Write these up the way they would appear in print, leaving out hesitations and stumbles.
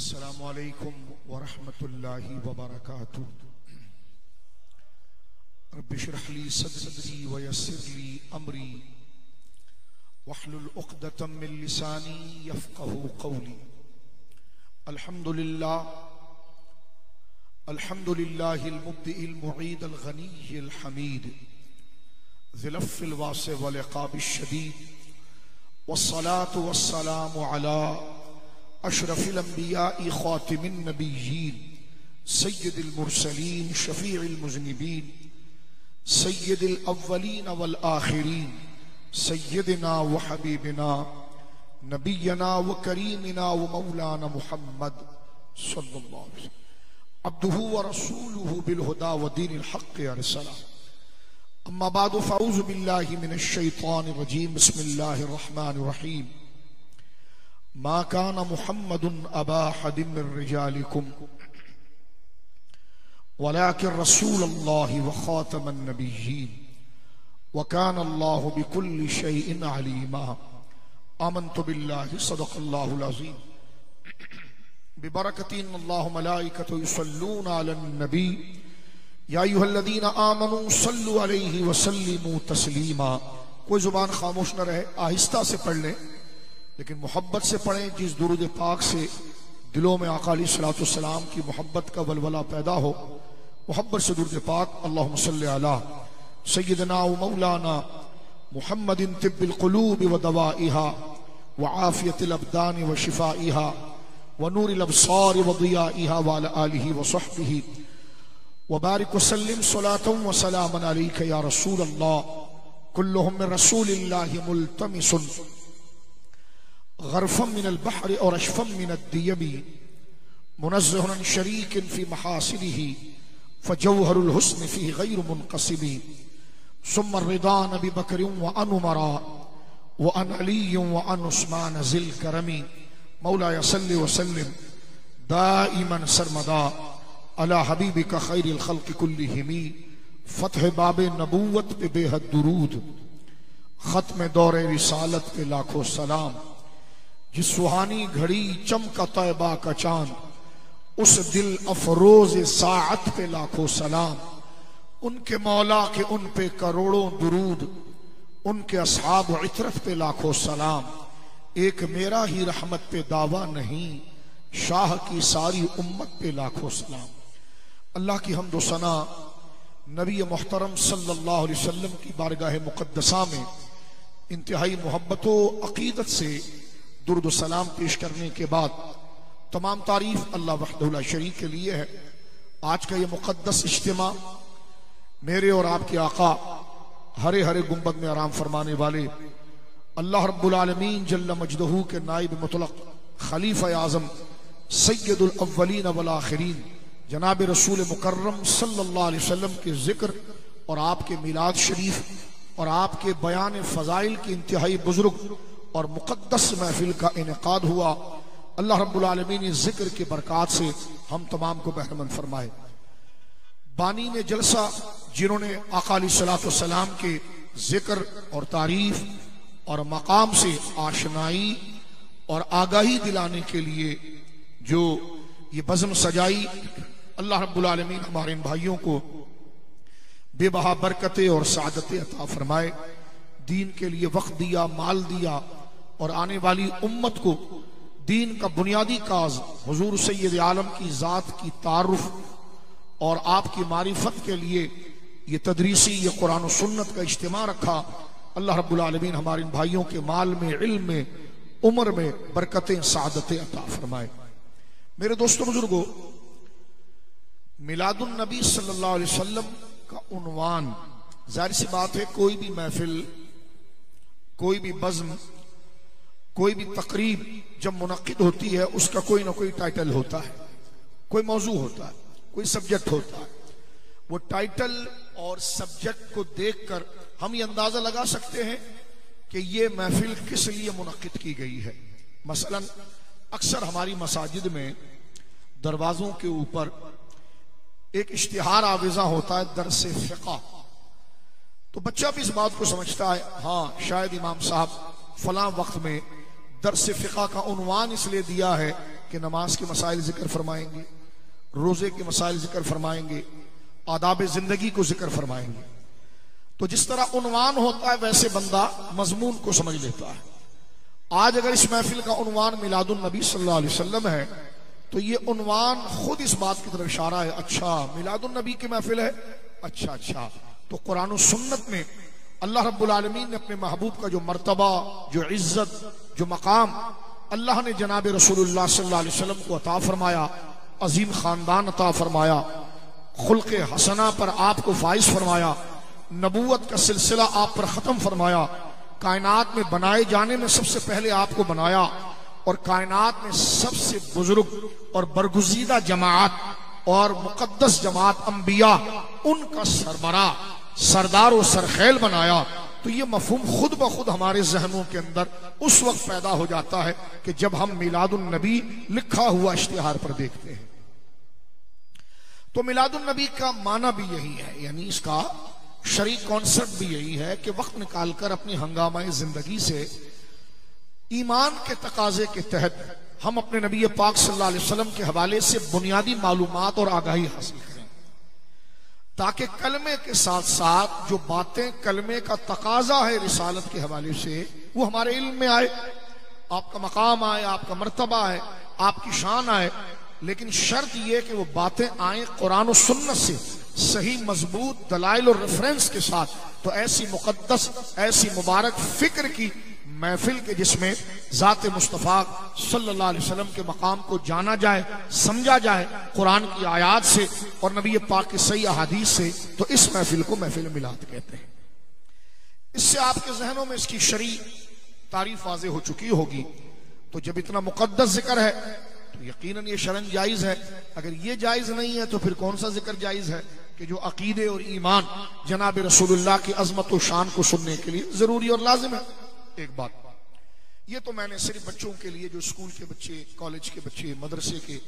अस्सलामु अलैकुम वरहमतुल्लाहि वबरकातुह। रब्बि इश्रह ली सदरी वयस्सिर ली अमरी वहलुल उक़दतम मिन लिसानी यफ़क़हू क़ौली। अल्हम्दुलिल्लाहिल मुब्दिइल मुईदिल गनीय्यिल हमीद ज़िल अफ़्विल वासिअ वल इक़ाबिश शदीद वस्सलातु वस्सलामु अला अशरफिल अंबिया'i ख़ातिमिन नबिय्यीन सय्यिदिल मुरसलीन शफ़ीइल मुज़निबीन सय्यिदिल अव्वलीन वल आखिरीन सय्यिदिना व हबीबिना नबियना व करीमिना व मौलाना मुहम्मद सल्लल्लाहु अलैहि वसल्लम अब्दुहु व रसूलुहु बिल हुदा व दीनिल हक़्क़ अरसला। अम्मा बादु फ़अऊज़ु बिल्लाहि मिनश शैतानिर रजीम। बिस्मिल्लाहिर रहमानिर रहीम। मा काना मुहम्मदुन अबा अहदिम मिर रिजालिकुम वलाकिन रसूलुल्लाहि व ख़ातमन नबिय्यीन व काना अल्लाहु बिकुल्लि शैइन अलीमा। आमन्तु बिल्लाहि सदक़ल्लाहुल अज़ीम। बिबरकति इन्नल्लाह व मलाइकतहु युसल्लूना अलन नबी या अय्युहल्लज़ीना आमनू सल्लु अलैहि व सल्लिमू तस्लीमा। कोई जुबान खामोश न रहे, आहिस्ता से पढ़ लें लेकिन मोहब्बत से पढ़ें, जिस दुरूद पाक से दिलों में आका अलैहिस्सलातु वस्सलाम की मोहब्बत का वलवला पैदा हो। मोहब्बत से दुरूद पाक। अल्लाहुम्मा सल्लि अला सय्यिदना व मौलाना मुहम्मदिन तिब्बिल क़ुलूबि व दवाइहा व आफ़ियतिल अबदानि व शिफ़ाइहा व नूरिल अबसारि व ज़ियाइहा व अला आलिहि व सहबिही व बारिक व सल्लिम सलातन व सलामन अलैका या रसूल अल्लाह। कुल्लुहुम मिन रसूलिल्लाहि मुल्तमिसुन गरफ़म मिनल बहरि और अशफ़म मिनद दियबी मुनज़्ज़हुन अन शरीकिन फ़ी महासिनिही फ़जौहरुल हुस्न फ़ीहि गैरु मुनक़सिबी। सुम्मा रिदा नबी बकरिन व अन उमरा व अन अलीय्यिन व अन उस्मान ज़िल करमी। मौलाया सल्लि व सल्लिम दाइमन सरमदा अला हबीबिका खैरिल खल्क़ि कुल्लिहिमी। फ़त्ह बाबे नबूवत पे बेहद दुरूद, ख़त्म दौरे रिसालत पे लाखों सलाम। जिस सुहानी घड़ी चमका तैबा का चांद, उस दिल अफरोज साअत पे लाखों सलाम। उनके मौला के उन पे करोड़ों दुरूद, उनके अस्हाब व इतरत पे लाखों सलाम। एक मेरा ही रहमत पे दावा नहीं, शाह की सारी उम्मत पे लाखों सलाम। अल्लाह की हम्द व सना नबी मोहतरम सल्लल्लाहु अलैहि वसल्लम की बारगाह मुक़द्दसा में इंतहाई मोहब्बत व अक़ीदत से दुरूद सलाम पेश करने के बाद तमाम तारीफ अल्लाह वहदहु ला शरीक के लिए है। आज का ये मुक़द्दस इज्तिमा मेरे और आपके आका हरे हरे गुंबद में आराम फरमाने वाले अल्लाह रब्बुल आलमीन जल्ल मजदहू के नाइब मुतलक खलीफा आज़म सय्यदुल अव्वलीन वल आखिरीन जनाब रसूल मुकर्रम सल्लल्लाहु अलैहि वसल्लम के जिक्र और आपके मिलाद शरीफ और आपके बयान फ़ज़ाइल की इंतहाई बुजुर्ग और मुक़द्दस महफिल का इनेकाद हुआ। अल्लाह रब्बुल आलमीन इस जिक्र की बरक़ात से हम तमाम को बहरमंद फरमाए। बानी ने जलसा जिन्होंने आका अलैहिस्सलातु वस्सलाम के जिक्र और तारीफ और मकाम से आशनाई और आगाही दिलाने के लिए जो ये बज़्म सजाई, अल्लाह रब्बुल आलमीन हमारे इन भाइयों को बेबहा बरकतें और सादतें अता फरमाए। दीन के लिए वक्त दिया, माल दिया और आने वाली उम्मत को दीन का बुनियादी काज हुजूर सैयद आलम की ज़ात की तारुफ और आपकी मारिफत के लिए ये तदरीसी ये कुरान और सुन्नत का इज्तिमा रखा। अल्लाह रब्बुल आलमीन हमारे इन भाइयों के माल में, इल्म में, उम्र में बरकतें सादतें अता फरमाए। मेरे दोस्तों बुजुर्गों, मिलादुन नबी सल्लल्लाहु अलैहि वसल्लम का उन्वान, जाहिर सी बात है कोई भी महफिल, कोई भी बज़्म, कोई भी तकरीब जब मुनक्किद होती है उसका कोई ना कोई टाइटल होता है, कोई मौजू होता है, कोई सब्जेक्ट होता है। वो टाइटल और सब्जेक्ट को देखकर हम ये अंदाजा लगा सकते हैं कि ये महफिल किस लिए मुनक्किद की गई है। मसलन अक्सर हमारी मसाजिद में दरवाजों के ऊपर एक इश्तिहार आवेजा होता है, दरस फ़िक़्ह। तो बच्चा भी इस बात को समझता है, हाँ शायद इमाम साहब फलां वक्त में दरस फ़िक़्ह का उन्वान इसलिए दिया है कि नमाज के मसाइल जिक्र फरमाएंगे, रोजे के मसाइल जिक्र फरमाएंगे, आदाब जिंदगी को जिक्र फरमाएंगे। तो जिस तरह उन्वान होता है वैसे बंदा मजमून को समझ लेता है। आज अगर इस महफिल का उन्वान मिलादुन नबी सल्लल्लाहु अलैहि वसल्लम है तो ये उन्वान खुद इस बात की तरफ इशारा है, अच्छा मिलादुन नबी की महफिल है, अच्छा तो कुरान और सुन्नत में अल्लाह रब्बुल आलमीन ने अपने महबूब का जो मर्तबा, जो इज्जत, जो मकाम अल्लाह ने जनाब रसूलुल्लाह सल्लल्लाहु अलैहि वसल्लम को अता फरमाया, अजीम खानदान अता फरमाया, खुल्क़े हसना पर आपको फाइज फरमाया, नबूवत का सिलसिला आप पर खत्म फरमाया, कायनात में बनाए जाने में सबसे पहले आपको बनाया और कायनात में सबसे बुजुर्ग और बरगुज़ीदा जमात और मुकद्दस जमात अंबिया उनका सरबरा, सरदार और सरखेल बनाया। तो ये मफहूम खुद ब खुद हमारे जहनों के अंदर उस वक्त पैदा हो जाता है कि जब हम मिलादुन नबी लिखा हुआ इश्तिहार पर देखते हैं। तो मिलादुन नबी का माना भी यही है, यानी इसका शरई कॉन्सेप्ट भी यही है कि वक्त निकालकर अपनी हंगामाए जिंदगी से ईमान के तकाजे के तहत हम अपने नबी पाक सल्लल्लाहु अलैहि वसल्लम के हवाले से बुनियादी मालूमात और आगाही हासिल करें, ताकि कलमे के साथ साथ जो बातें कलमे का तकाजा है रिसालत के हवाले से वो हमारे इल्म में आए, आपका मकाम आए, आपका मर्तबा आए, आपकी शान आए। लेकिन शर्त यह कि वो बातें आए कुरान और सुन्नत से सही मजबूत दलाइल और रेफरेंस के साथ। तो ऐसी मुकद्दस, ऐसी मुबारक फिक्र की महफिल के जिसमें जाते मुस्तफ़ा सल्लल्लाहु अलैहि वसल्लम के मकाम को जाना जाए, समझा जाए कुरान की आयात से और नबी पाक की सही अहादीस से, तो इस महफिल को महफिल मिलाद कहते हैं। इससे आपके जहनों में इसकी शरई तारीफ वाज़े हो चुकी होगी। तो जब इतना मुकद्दस जिक्र है तो यकीनन ये शरन जायज है। अगर ये जायज नहीं है तो फिर कौन सा जिक्र जायज है कि जो अकीदे और ईमान जनाब रसूलुल्लाह की अजमत और शान को सुनने के लिए जरूरी और लाजिम है। एक बात, ये तो मैंने सिर्फ बच्चों के लिए, जो स्कूल के बच्चे, कॉलेज के बच्चे, मदरसे के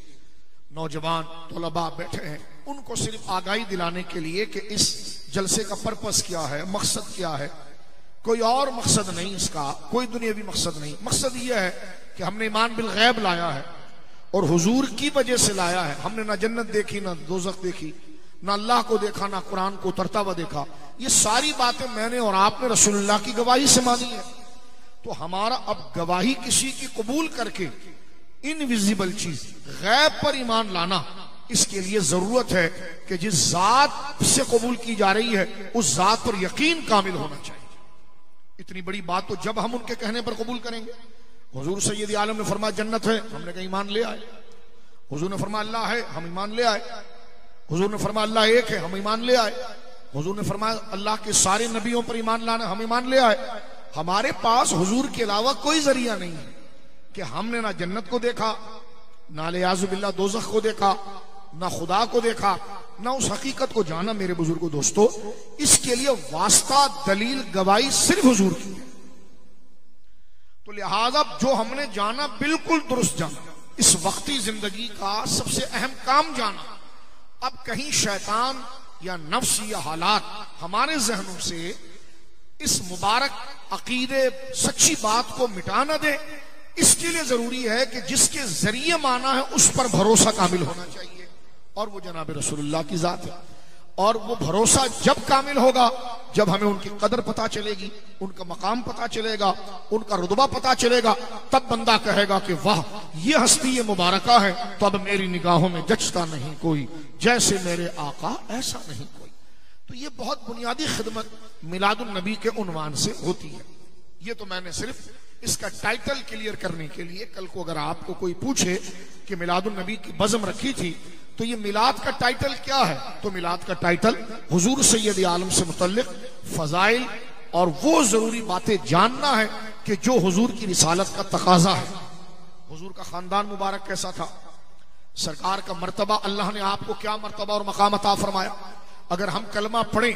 नौजवान तलबा बैठे हैं, उनको सिर्फ आगाही दिलाने के लिए कि इस जलसे का पर्पस क्या है, मकसद क्या है। कोई और मकसद नहीं, इसका कोई दुनियावी मकसद नहीं। मकसद यह है कि हमने ईमान बिल गैब लाया है और हुजूर की वजह से लाया है। हमने ना जन्नत देखी, ना दोज़ख देखी, ना अल्लाह को देखा, ना कुरान को उतरता हुआ देखा। ये सारी बातें मैंने और आपने रसूलुल्लाह की गवाही से मानी है। तो हमारा अब गवाही किसी की कबूल करके इनविजिबल चीज गैब पर ईमान लाना, इसके लिए जरूरत है कि जिस जात से कबूल की जा रही है उस जात पर यकीन कामिल होना चाहिए। इतनी बड़ी बात तो जब हम उनके कहने पर कबूल करेंगे। हुजूर सैयद आलम ने फरमाया जन्नत है, हमने कहा ईमान ले आए। हुजूर ने फरमाया अल्लाह है, हम ईमान ले आए। हुजूर ने फरमाया अल्लाह एक है, हम ईमान ले आए। हुजूर ने फरमाया अल्लाह के सारे नबियों पर ईमान लाना, हम ईमान ले आए। हमारे पास हुजूर के अलावा कोई जरिया नहीं है कि हमने ना जन्नत को देखा, ना लियाज़ुबिल्लाह दोज़ख को देखा, ना खुदा को देखा, ना उस हकीकत को जाना। मेरे बुजुर्गों दोस्तों, इसके लिए वास्ता, दलील, गवाही सिर्फ हुजूर की है। तो लिहाजा जो हमने जाना बिल्कुल दुरुस्त जाना, इस वक्ती जिंदगी का सबसे अहम काम जाना। अब कहीं शैतान या नफ्स या हालात हमारे जहनों से इस मुबारक अकीदे, सच्ची बात को मिटा न दे। इसके लिए जरूरी है कि जिसके जरिए माना है उस पर भरोसा कामिल होना चाहिए, और वो जनाब रसूलुल्लाह की जात है। और वो भरोसा जब कामिल होगा जब हमें उनकी कदर पता चलेगी, उनका मकाम पता चलेगा, उनका रुतबा पता चलेगा, तब बंदा कहेगा कि वाह ये हस्ती ये मुबारका है, तो अब मेरी निगाहों में जचता नहीं कोई, जैसे मेरे आका ऐसा नहीं कोई। तो ये बहुत बुनियादी खिदमत मिलादुन नबी के उन्वान से होती है। ये तो मैंने सिर्फ इसका टाइटल क्लियर करने के लिए, कल को अगर आपको कोई पूछे कि मिलादुन नबी की बज़म रखी थी तो ये मिलाद का टाइटल क्या है, तो मिलाद का टाइटल हुजूर सैयद आलम से मुतल्लिक फजाइल और वो जरूरी बातें जानना है कि जो हुजूर की रिसालत का तकाजा है। हुजूर का खानदान मुबारक कैसा था, सरकार का मर्तबा, अल्लाह ने आपको क्या मर्तबा और मकाम अता फरमाया। अगर हम कलमा पढ़ें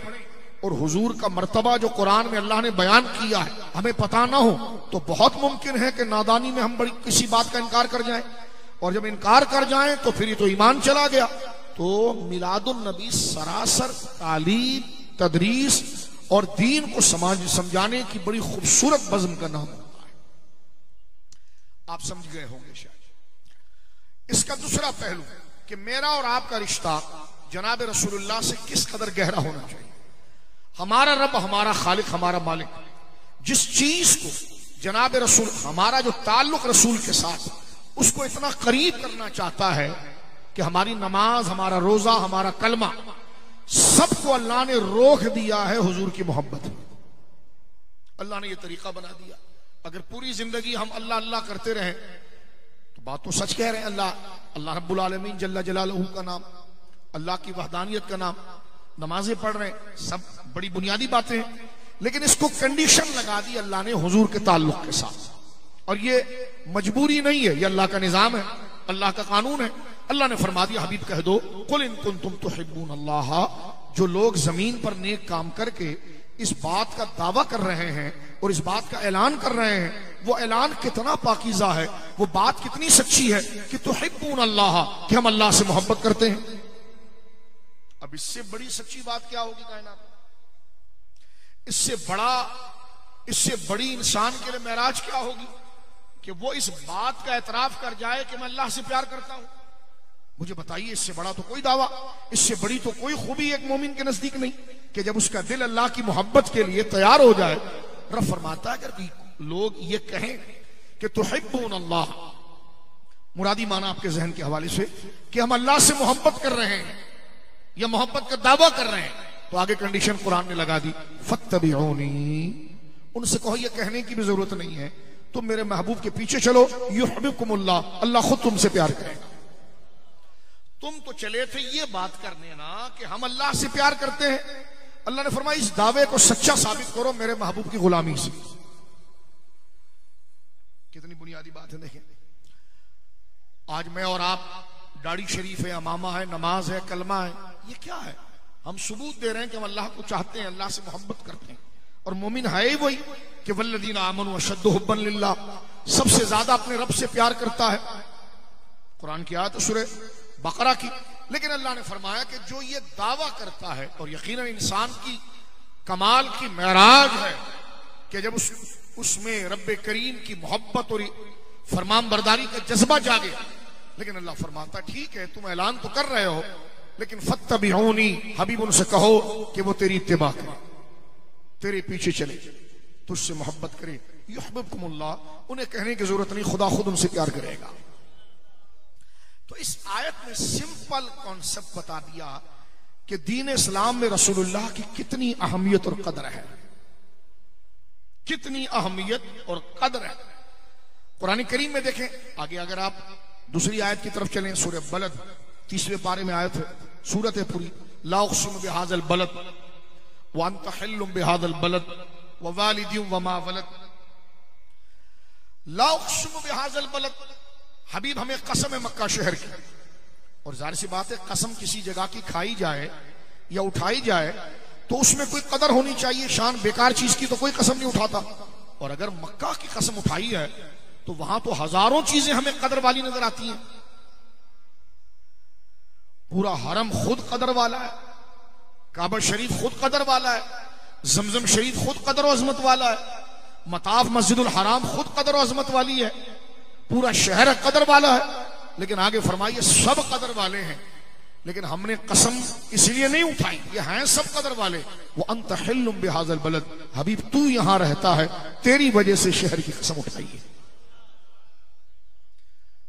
और हुजूर का मर्तबा जो कुरान में अल्लाह ने बयान किया है हमें पता ना हो, तो बहुत मुमकिन है कि नादानी में हम बड़ी किसी बात का इनकार कर जाएं, और जब इनकार कर जाएं तो फिर ये तो ईमान चला गया। तो मिलादुन नबी सरासर तालीम, तदरीस और दीन को समझाने की बड़ी खूबसूरत बज़्म का नाम होता है। आप समझ गए होंगे शायद। इसका दूसरा पहलू कि मेरा और आपका रिश्ता जनाब रसूलुल्लाह से किस कदर गहरा होना चाहिए। हमारा रब, हमारा खालिक, हमारा मालिक जिस चीज को जनाब रसूल, हमारा जो ताल्लुक रसूल के साथ, उसको इतना करीब करना चाहता है कि हमारी नमाज, हमारा रोजा, हमारा कलमा, सबको अल्लाह ने रोक दिया है हुजूर की मोहब्बत। अल्लाह ने यह तरीका बना दिया। अगर पूरी जिंदगी हम अल्लाह अल्लाह करते रहे तो बात तो सच कह रहे हैं, अल्लाह रब्बुल आलमीन जल्ला जलालहू का नाम, अल्लाह की वहदानियत का नाम, नमाजें पढ़ रहे हैं, सब बड़ी बुनियादी बातें हैं, लेकिन इसको कंडीशन लगा दी अल्लाह ने हुजूर के ताल्लुक के साथ। और ये मजबूरी नहीं है, ये अल्लाह का निजाम है, अल्लाह का कानून है। अल्लाह ने फरमा दिया, हबीब कह दो, कुल इन कुंतुम तुहिब्बून अल्लाह, जो लोग जमीन पर नेक काम करके इस बात का दावा कर रहे हैं और इस बात का ऐलान कर रहे हैं, वो ऐलान कितना पाकीज़ा है, वो बात कितनी सच्ची है कि तुहिब्बून अल्लाह, कि हम अल्लाह से मोहब्बत करते हैं। अब इससे बड़ी सच्ची बात क्या होगी कायनात? इससे बड़ी इंसान के लिए महराज क्या होगी कि वो इस बात का एतराफ कर जाए कि मैं अल्लाह से प्यार करता हूं। मुझे बताइए, इससे बड़ा तो कोई दावा, इससे बड़ी तो कोई खूबी एक मोमिन के नजदीक नहीं कि जब उसका दिल अल्लाह की मोहब्बत के लिए तैयार हो जाए। रब फरमाता है अगर लोग ये कहें कि तुहिब्बून अल्लाह, मुरादी माना आपके जहन के हवाले से कि हम अल्लाह से मोहब्बत कर रहे हैं या मोहब्बत का दावा कर रहे हैं, तो आगे कंडीशन कुरान ने लगा दी, फत्तबिऊनी, उनसे कहो ये कहने की भी जरूरत नहीं है, तुम मेरे महबूब के पीछे चलो, युहिब्बुकुमुल्लाह, अल्लाह खुद तुमसे प्यार करेगा। तुम तो चले थे ये बात करने ना कि हम अल्लाह से प्यार करते हैं, अल्लाह ने फरमाया इस दावे को सच्चा साबित करो मेरे महबूब की गुलामी से। कितनी बुनियादी बात है। देखें, आज मैं और आप, दाढ़ी शरीफ है, अमामा है, नमाज है, कलमा है, ये क्या है? हम सबूत दे रहे हैं कि हम अल्लाह को चाहते हैं, अल्लाह से मोहब्बत करते हैं। और मोमिन है ही वही कि वल्लज़ीना आमनू अशद्दु हुब्बन लिल्लाह, सबसे ज्यादा अपने रब से प्यार करता है। कुरान की आयत सूरह बकरा की। लेकिन अल्लाह ने फरमाया कि जो ये दावा करता है, और यकीनन इंसान की कमाल की मेराज है कि जब उसमें रब्बे करीम की मोहब्बत और फरमान बरदारी का जज्बा जागे। लेकिन अल्लाह फरमाता ठीक है, तुम ऐलान तो कर रहे हो, लेकिन फत्तबिऊनी, हबीब उनसे कहो कि वो तेरी इत्तिबा करे, तेरे पीछे चले, तुझसे मोहब्बत करे। युहिब्बुकुमुल्लाह, उन्हें कहने की जरूरत नहीं, खुदा खुद उनसे प्यार करेगा। तो इस आयत में सिंपल कॉन्सेप्ट बता दिया कि दीन इस्लाम में रसूलुल्लाह की कितनी अहमियत और कदर है, कितनी अहमियत और कदर है। कुरान करीम में देखें आगे, अगर आप दूसरी आयत की तरफ चलें, सूरह बलद 30वें पारे में आयत है, सूरत है पूरी, ला उक़सिमु बिहाज़ल बलद व अंत हिल्लुम बिहाज़ल बलद व वालिदिन व मा वलद। ला उक़सिमु बिहाज़ल बलद, हबीब हमें कसम है मक्का शहर की। और जाहिर सी बात है, कसम किसी जगह की खाई जाए या उठाई जाए तो उसमें कोई कदर होनी चाहिए, शान बेकार चीज की तो कोई कसम नहीं उठाता। और अगर मक्का की कसम उठाई है तो वहां तो हजारों चीजें हमें कदर वाली नजर आती हैं। पूरा हरम खुद कदर वाला है, काबा शरीफ खुद कदर वाला है, जमजम शरीफ खुद कदर और अजमत वाला है, मताफ मस्जिदुल हराम खुद कदर और अजमत वाली है, पूरा शहर कदर वाला है। लेकिन आगे फरमाइए सब कदर वाले हैं, लेकिन हमने कसम इसलिए नहीं उठाई, ये हैं सब कदर वाले। वो अंत हिल्लुम बिहाज़ल बलद, हबीब तू यहां रहता है, तेरी वजह से शहर की कसम उठाई है।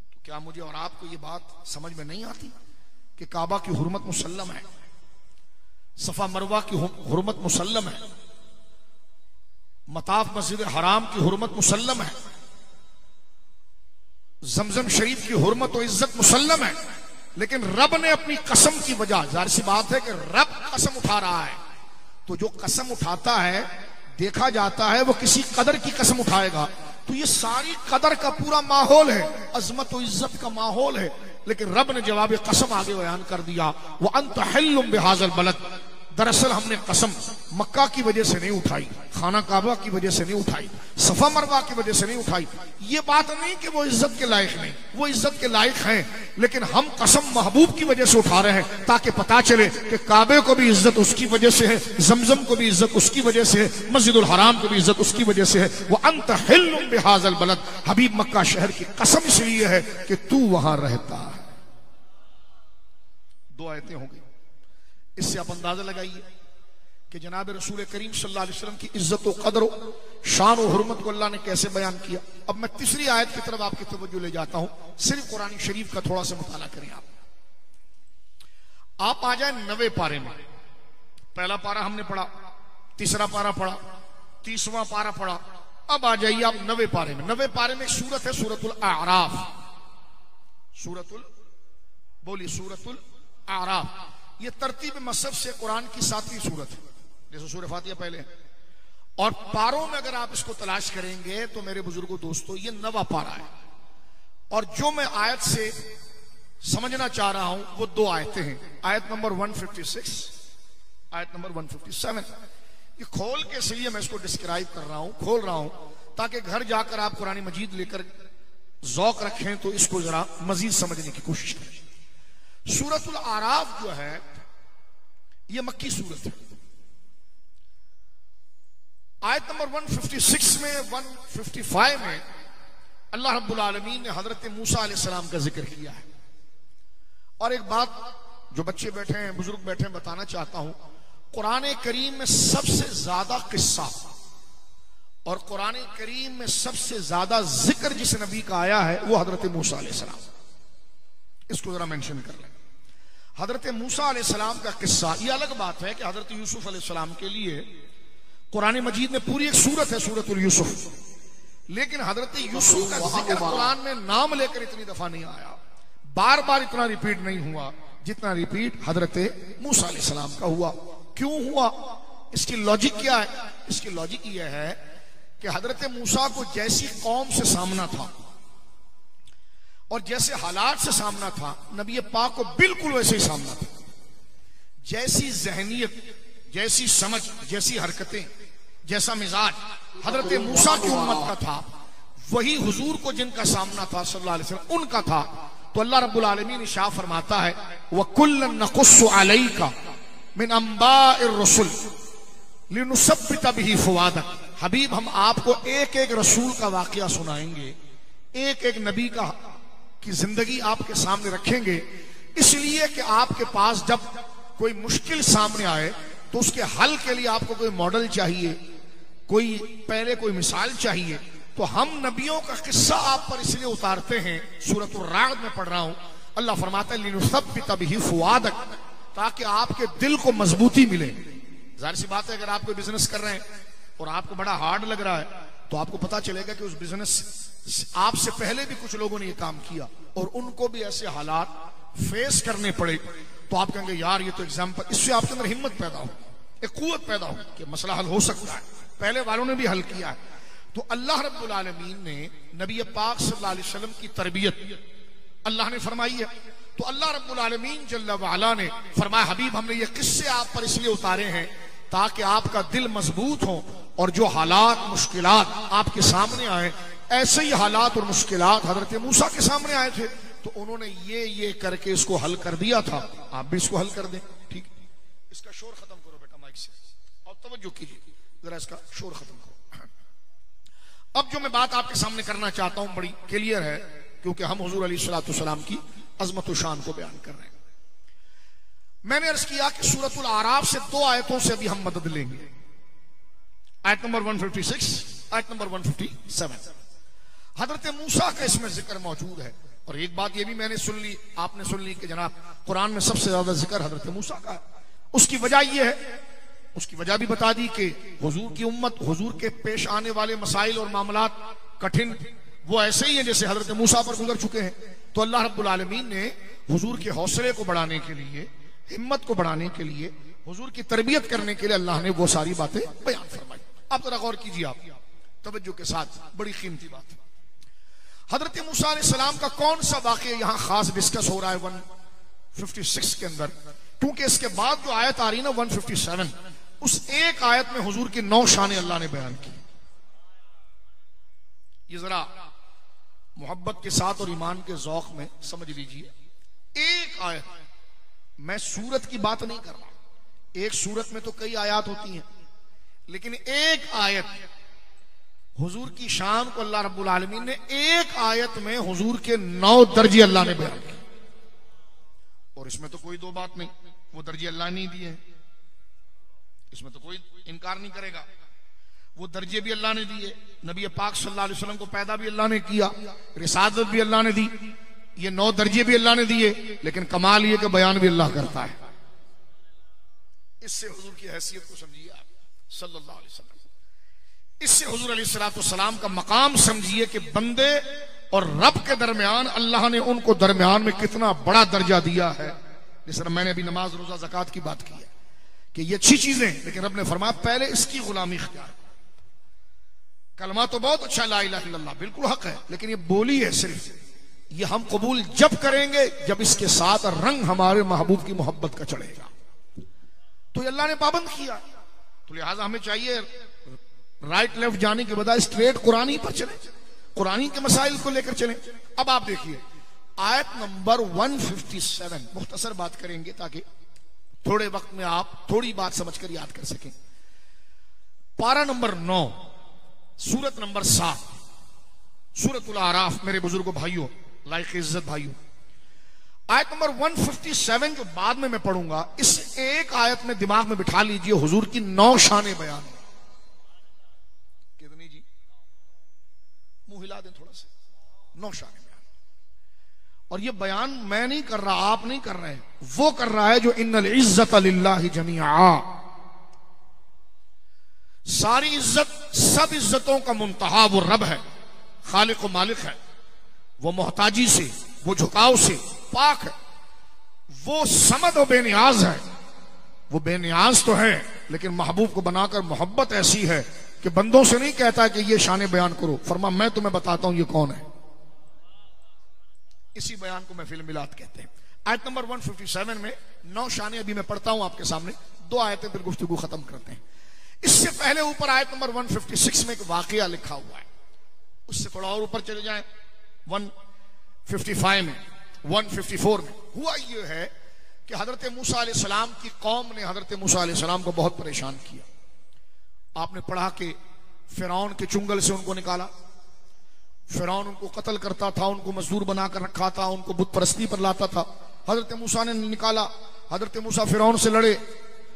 तो क्या मुझे और आपको ये बात समझ में नहीं आती कि काबा की हुर्मत मुसल्लम है, सफा मरवा की हुर्मत मुसल्लम है, मताफ मस्जिद हराम की हुर्मत मुसल्लम है, जमजम शरीफ की हुर्मत और इज्जत मुसल्लम है। लेकिन रब ने अपनी कसम की वजह, जाहिर सी बात है कि रब कसम उठा रहा है, तो जो कसम उठाता है देखा जाता है वो किसी कदर की कसम उठाएगा। तो ये सारी कदर का पूरा माहौल है, अजमत और इज्जत का माहौल है। लेकिन रब ने जवाब कसम आगे बयान कर दिया, वो अंत हिल्लुम बिहाज़ल बलद, दरअसल हमने कसम मक्का की वजह से नहीं उठाई, खाना काबा की वजह से नहीं उठाई, सफा मरवा की वजह से नहीं उठाई। ये बात नहीं कि वो इज्जत के लायक नहीं, वो इज्जत के लायक हैं, लेकिन हम कसम महबूब की वजह से उठा रहे हैं ताकि पता चले कि काबे को भी इज्जत उसकी वजह से है, जमजम को भी इज्जत उसकी वजह से है, मस्जिदुल हराम को भी इज्जत उसकी वजह से है। वो अंत हिल्लुम बिहाज़ल बलद, हबीब मक्का शहर की कसम इसलिए है कि तू वहां रहता है। दो आयतें हो गई। इससे आप अंदाजा लगाइए कि जनाब रसूल करीम सल्लल्लाहु अलैहि वसल्लम की इज्जत व कदर शान और हुर्मत को अल्लाह ने कैसे बयान किया। अब मैं तीसरी आयत की तरफ आपकी तवज्जो ले जाता हूं, सिर्फ कुरान शरीफ का थोड़ा सा मुताला करें। आप आ जाए 90 पारे में। पहला पारा हमने पढ़ा, तीसरा पारा पढ़ा, 30वां पारा पढ़ा। अब आ जाइए आप 90 पारे में। 90 पारे में सूरत है सूरतुल आराफ। सूरतुल आराफ ये तरतीब मसहफ से कुरान की 7वीं सूरत है, जैसे सूरह फातिहा पहले है। और पारों में अगर आप इसको तलाश करेंगे तो मेरे बुजुर्गों दोस्तों ये 9वां पारा है। और जो मैं आयत से समझना चाह रहा हूं वो 2 आयतें हैं, आयत नंबर 156, आयत नंबर 157। ये खोल के इसलिए मैं इसको डिस्क्राइब कर रहा हूं, खोल रहा हूं, ताकि घर जाकर आप कुरान मजीद लेकर जौक रखें तो इसको जरा मजीद समझने की कोशिश करें। सूरतुल आराफ जो है यह मक्की सूरत है। आयत नंबर 156 में 155 में अल्लाह रब्बुल आलमीन ने हजरत मूसा अलैहिस्सलाम का जिक्र किया है। और एक बात जो बच्चे बैठे हैं, बुजुर्ग बैठे हैं, बताना चाहता हूं, कुरान करीम में सबसे ज्यादा किस्सा और कुरान करीम में सबसे ज्यादा जिक्र जिस नबी का आया है वो हजरत मूसा अलैहिस्सलाम। इसको जरा मेंशन कर लें। हजरत मूसा अलैहिस्सलाम का किस्सा, ये अलग बात है कि हजरत यूसुफ अलैहिस्सलाम के लिए कुरान मजीद में पूरी एक सूरत है सूरतुल यूसुफ, लेकिन हजरत यूसुफ का जिक्र कुरान में नाम लेकर इतनी दफा नहीं आया, बार बार इतना रिपीट नहीं हुआ जितना रिपीट हजरत मूसा अलैहिस्सलाम का हुआ। क्यों हुआ? इसकी लॉजिक क्या है? इसकी लॉजिक यह है कि हजरत मूसा को जैसी कौम से सामना था और जैसे हालात से सामना था, नबी पाक को बिल्कुल वैसे ही सामना था। जैसी जहनियत, जैसी समझ, जैसी हरकतें, जैसा मिजाज हजरत मूसा की उम्मत का था, वही हुजूर को जिनका सामना था सल्लल्लाहु अलैहि वसल्लम उनका था। तो अल्लाह रब्बुल आलमीन इरशाद फरमाता है, वकुल्लन नकुस्सु अलैका मिन अंबाइर रसूल लिनुसब्बित बिही फुआदक। हबीब, हम आपको एक एक रसूल का वाकया सुनाएंगे, एक एक नबी का की जिंदगी आपके सामने रखेंगे, इसलिए कि आपके पास जब कोई मुश्किल सामने आए तो उसके हल के लिए आपको कोई मॉडल चाहिए, कोई मिसाल चाहिए। तो हम नबियों का किस्सा आप पर इसलिए उतारते हैं। सूरतुर राद में पढ़ रहा हूं, अल्लाह फरमाता है लिनुसब्बित बिही फुआदक, ताकि आपके दिल को मजबूती मिले। जाहिर सी बात है, अगर आप कोई बिजनेस कर रहे हैं और आपको बड़ा हार्ड लग रहा है तो आपको पता चलेगा कि उस बिजनेस आपसे पहले भी कुछ लोगों ने ये काम किया और उनको भी ऐसे हालात फेस करने पड़े, तो आप कहेंगे यार ये तो एग्जाम्पल, इससे आपके अंदर हिम्मत पैदा हो, एक कुव्वत पैदा हो कि मसला हल हो सकता है, पहले वालों ने भी हल किया है। तो अल्लाह रब्बुल आलमीन ने नबी पाक सल्लल्लाहु अलैहि वसल्लम की तरबियत अल्लाह ने फरमाई है। तो अल्लाह रब्बुल आलमीन जल्ल वाला ने फरमाया, हबीब हमने ये किस्से आप पर इसलिए उतारे हैं ताकि आपका दिल मजबूत हो और जो हालात मुश्किलात आपके सामने आए, ऐसे ही हालात और मुश्किलात हजरत मूसा के सामने आए थे तो उन्होंने ये करके इसको हल कर दिया था, आप भी इसको हल कर दें। ठीक, इसका शोर खत्म करो बेटा माइक से और तवज्जो कीजिए जरा, इसका शोर खत्म करो। अब जो मैं बात आपके सामने करना चाहता हूं बड़ी क्लियर है, क्योंकि हम हुजूर अलैहिस्सलातु वस्सलाम की अजमत व शान को बयान कर रहे हैं। मैंने अर्ज किया कि सूरतुल आराफ से 2 आयतों से अभी हम मदद लेंगे, आयत नंबर 156, आयत नंबर 157। हजरत मूसा का इसमें जिक्र मौजूद है। और एक बात ये भी मैंने सुन ली, आपने सुन ली कि जनाब कुरान में सबसे ज्यादा जिक्र हजरत मूसा का है। उसकी वजह यह है, उसकी वजह भी बता दी कि हुजूर की उम्मत, हुजूर के पेश आने वाले मसाइल और मामलात कठिन वो ऐसे ही हैं जैसे हजरत मूसा पर गुजर चुके हैं। तो अल्लाह रब्बुल आलमीन ने हुजूर के हौसले को बढ़ाने के लिए, हिम्मत को बढ़ाने के लिए, हुजूर की तरबियत करने के लिए अल्लाह ने वो सारी बातें बयान फरमाई। आप जरा गौर कीजिए, आप तवज्जो के साथ, बड़ी कीमती बात है। हजरत मूसा अलैहिस्सलाम का कौन सा वाक़या यहां खास डिस्कस हो रहा है 156 के अंदर क्योंकि इसके बाद जो आयत आ रही ना 157, उस एक आयत में हुजूर की 9 शान अल्लाह ने बयान की। ये जरा मोहब्बत के साथ और ईमान के जौक में समझ लीजिए। एक आयत, मैं सूरत की बात नहीं कर रहा, एक सूरत में तो कई आयत होती हैं, लेकिन एक आयत हुजूर की शान को अल्लाह रब्बुल आलमीन ने एक आयत में हुजूर के 9 दर्जे अल्लाह ने बयान किए। और इसमें तो कोई दो बात नहीं, वो दर्जे अल्लाह नहीं दिए, इसमें तो कोई इनकार नहीं करेगा। वो दर्जे भी अल्लाह ने दिए, नबी पाक सल्लल्लाहु अलैहि वसल्लम को पैदा भी अल्लाह ने किया, रिसालत भी अल्लाह ने दी, ये 9 दर्जे भी अल्लाह ने दिए, लेकिन कमाल ये कि बयान भी अल्लाह करता है। इससे हुजूर की हैसियत को समझिए आप सल्लल्लाहु अलैहि वसल्लम, इससे हुजूर अलैहिस्सलाम का मकाम समझिए कि बंदे और रब के दरमियान अल्लाह ने उनको दरमियान में कितना बड़ा दर्जा दिया है। जिस तरह मैंने अभी नमाज, रोजा, ज़कात की बात की है कि ये अच्छी चीजें, लेकिन रब ने फरमाया पहले इसकी गुलामी इख्तियार। कलमा तो बहुत अच्छा, ला इलाहा इल्लल्लाह बिल्कुल हक है, लेकिन ये बोली है सिर्फ, ये हम कबूल जब करेंगे जब इसके साथ रंग हमारे महबूब की मोहब्बत का चढ़ेगा। तो ये अल्लाह ने पाबंद किया, तो लिहाजा हमें चाहिए राइट लेफ्ट जाने के बजाय स्ट्रेट कुरानी पर चले, कुरानी के मसाइल को लेकर चलें। अब आप देखिए आयत नंबर 157, मुख्तसर बात करेंगे ताकि थोड़े वक्त में आप थोड़ी बात समझकर याद कर सकें। पारा नंबर 9, सूरत नंबर 7, सूरतुल आराफ। मेरे बुजुर्गों भाइयों, लाइक इज्जत भाइयों, आयत नंबर 157 जो बाद में मैं पढ़ूंगा, इस एक आयत में दिमाग में बिठा लीजिए हुजूर की 9 शाने बयान। कितनी जी? मुंह हिला दें थोड़ा सा। 9 शाने बयान। और ये बयान मैं नहीं कर रहा, आप नहीं कर रहे हैं, वो कर रहा है जो इन्नल इज्जत लिल्लाहि जमीआ, सारी इज्जत, सब इज्जतों का मुंतहा वो रब है, खालिक व मालिक है। वो मोहताजी से, वो झुकाव से पाक है, वो समद और बेनियाज है। वो बेनियाज तो है, लेकिन महबूब को बनाकर मोहब्बत ऐसी है कि बंदों से नहीं कहता कि ये शाने बयान करो, फरमा मैं तुम्हें बताता हूं ये कौन है। इसी बयान को महफिल मिलाद कहते हैं। आयत नंबर 157 में 9 शाने अभी मैं पढ़ता हूं आपके सामने, 2 आयतें फिर गुफ्तगू खत्म करते हैं। इससे पहले ऊपर आयत नंबर 156 में एक वाकया लिखा हुआ है, उससे थोड़ा और ऊपर चले जाएं 155 में, 154 में। हुआ यह है कि हजरत मूसा अलैहिस्सलाम की कौम ने हजरत मूसा अलैहिस्सलाम को बहुत परेशान किया। आपने पढ़ा कि फिरौन के चुंगल से उनको निकाला, फिरौन उनको कत्ल करता था, उनको मजदूर बनाकर रखा था, उनको बुत परस्ती पर लाता था। हजरत मूसा ने निकाला, हजरत मूसा फिरौन से लड़े,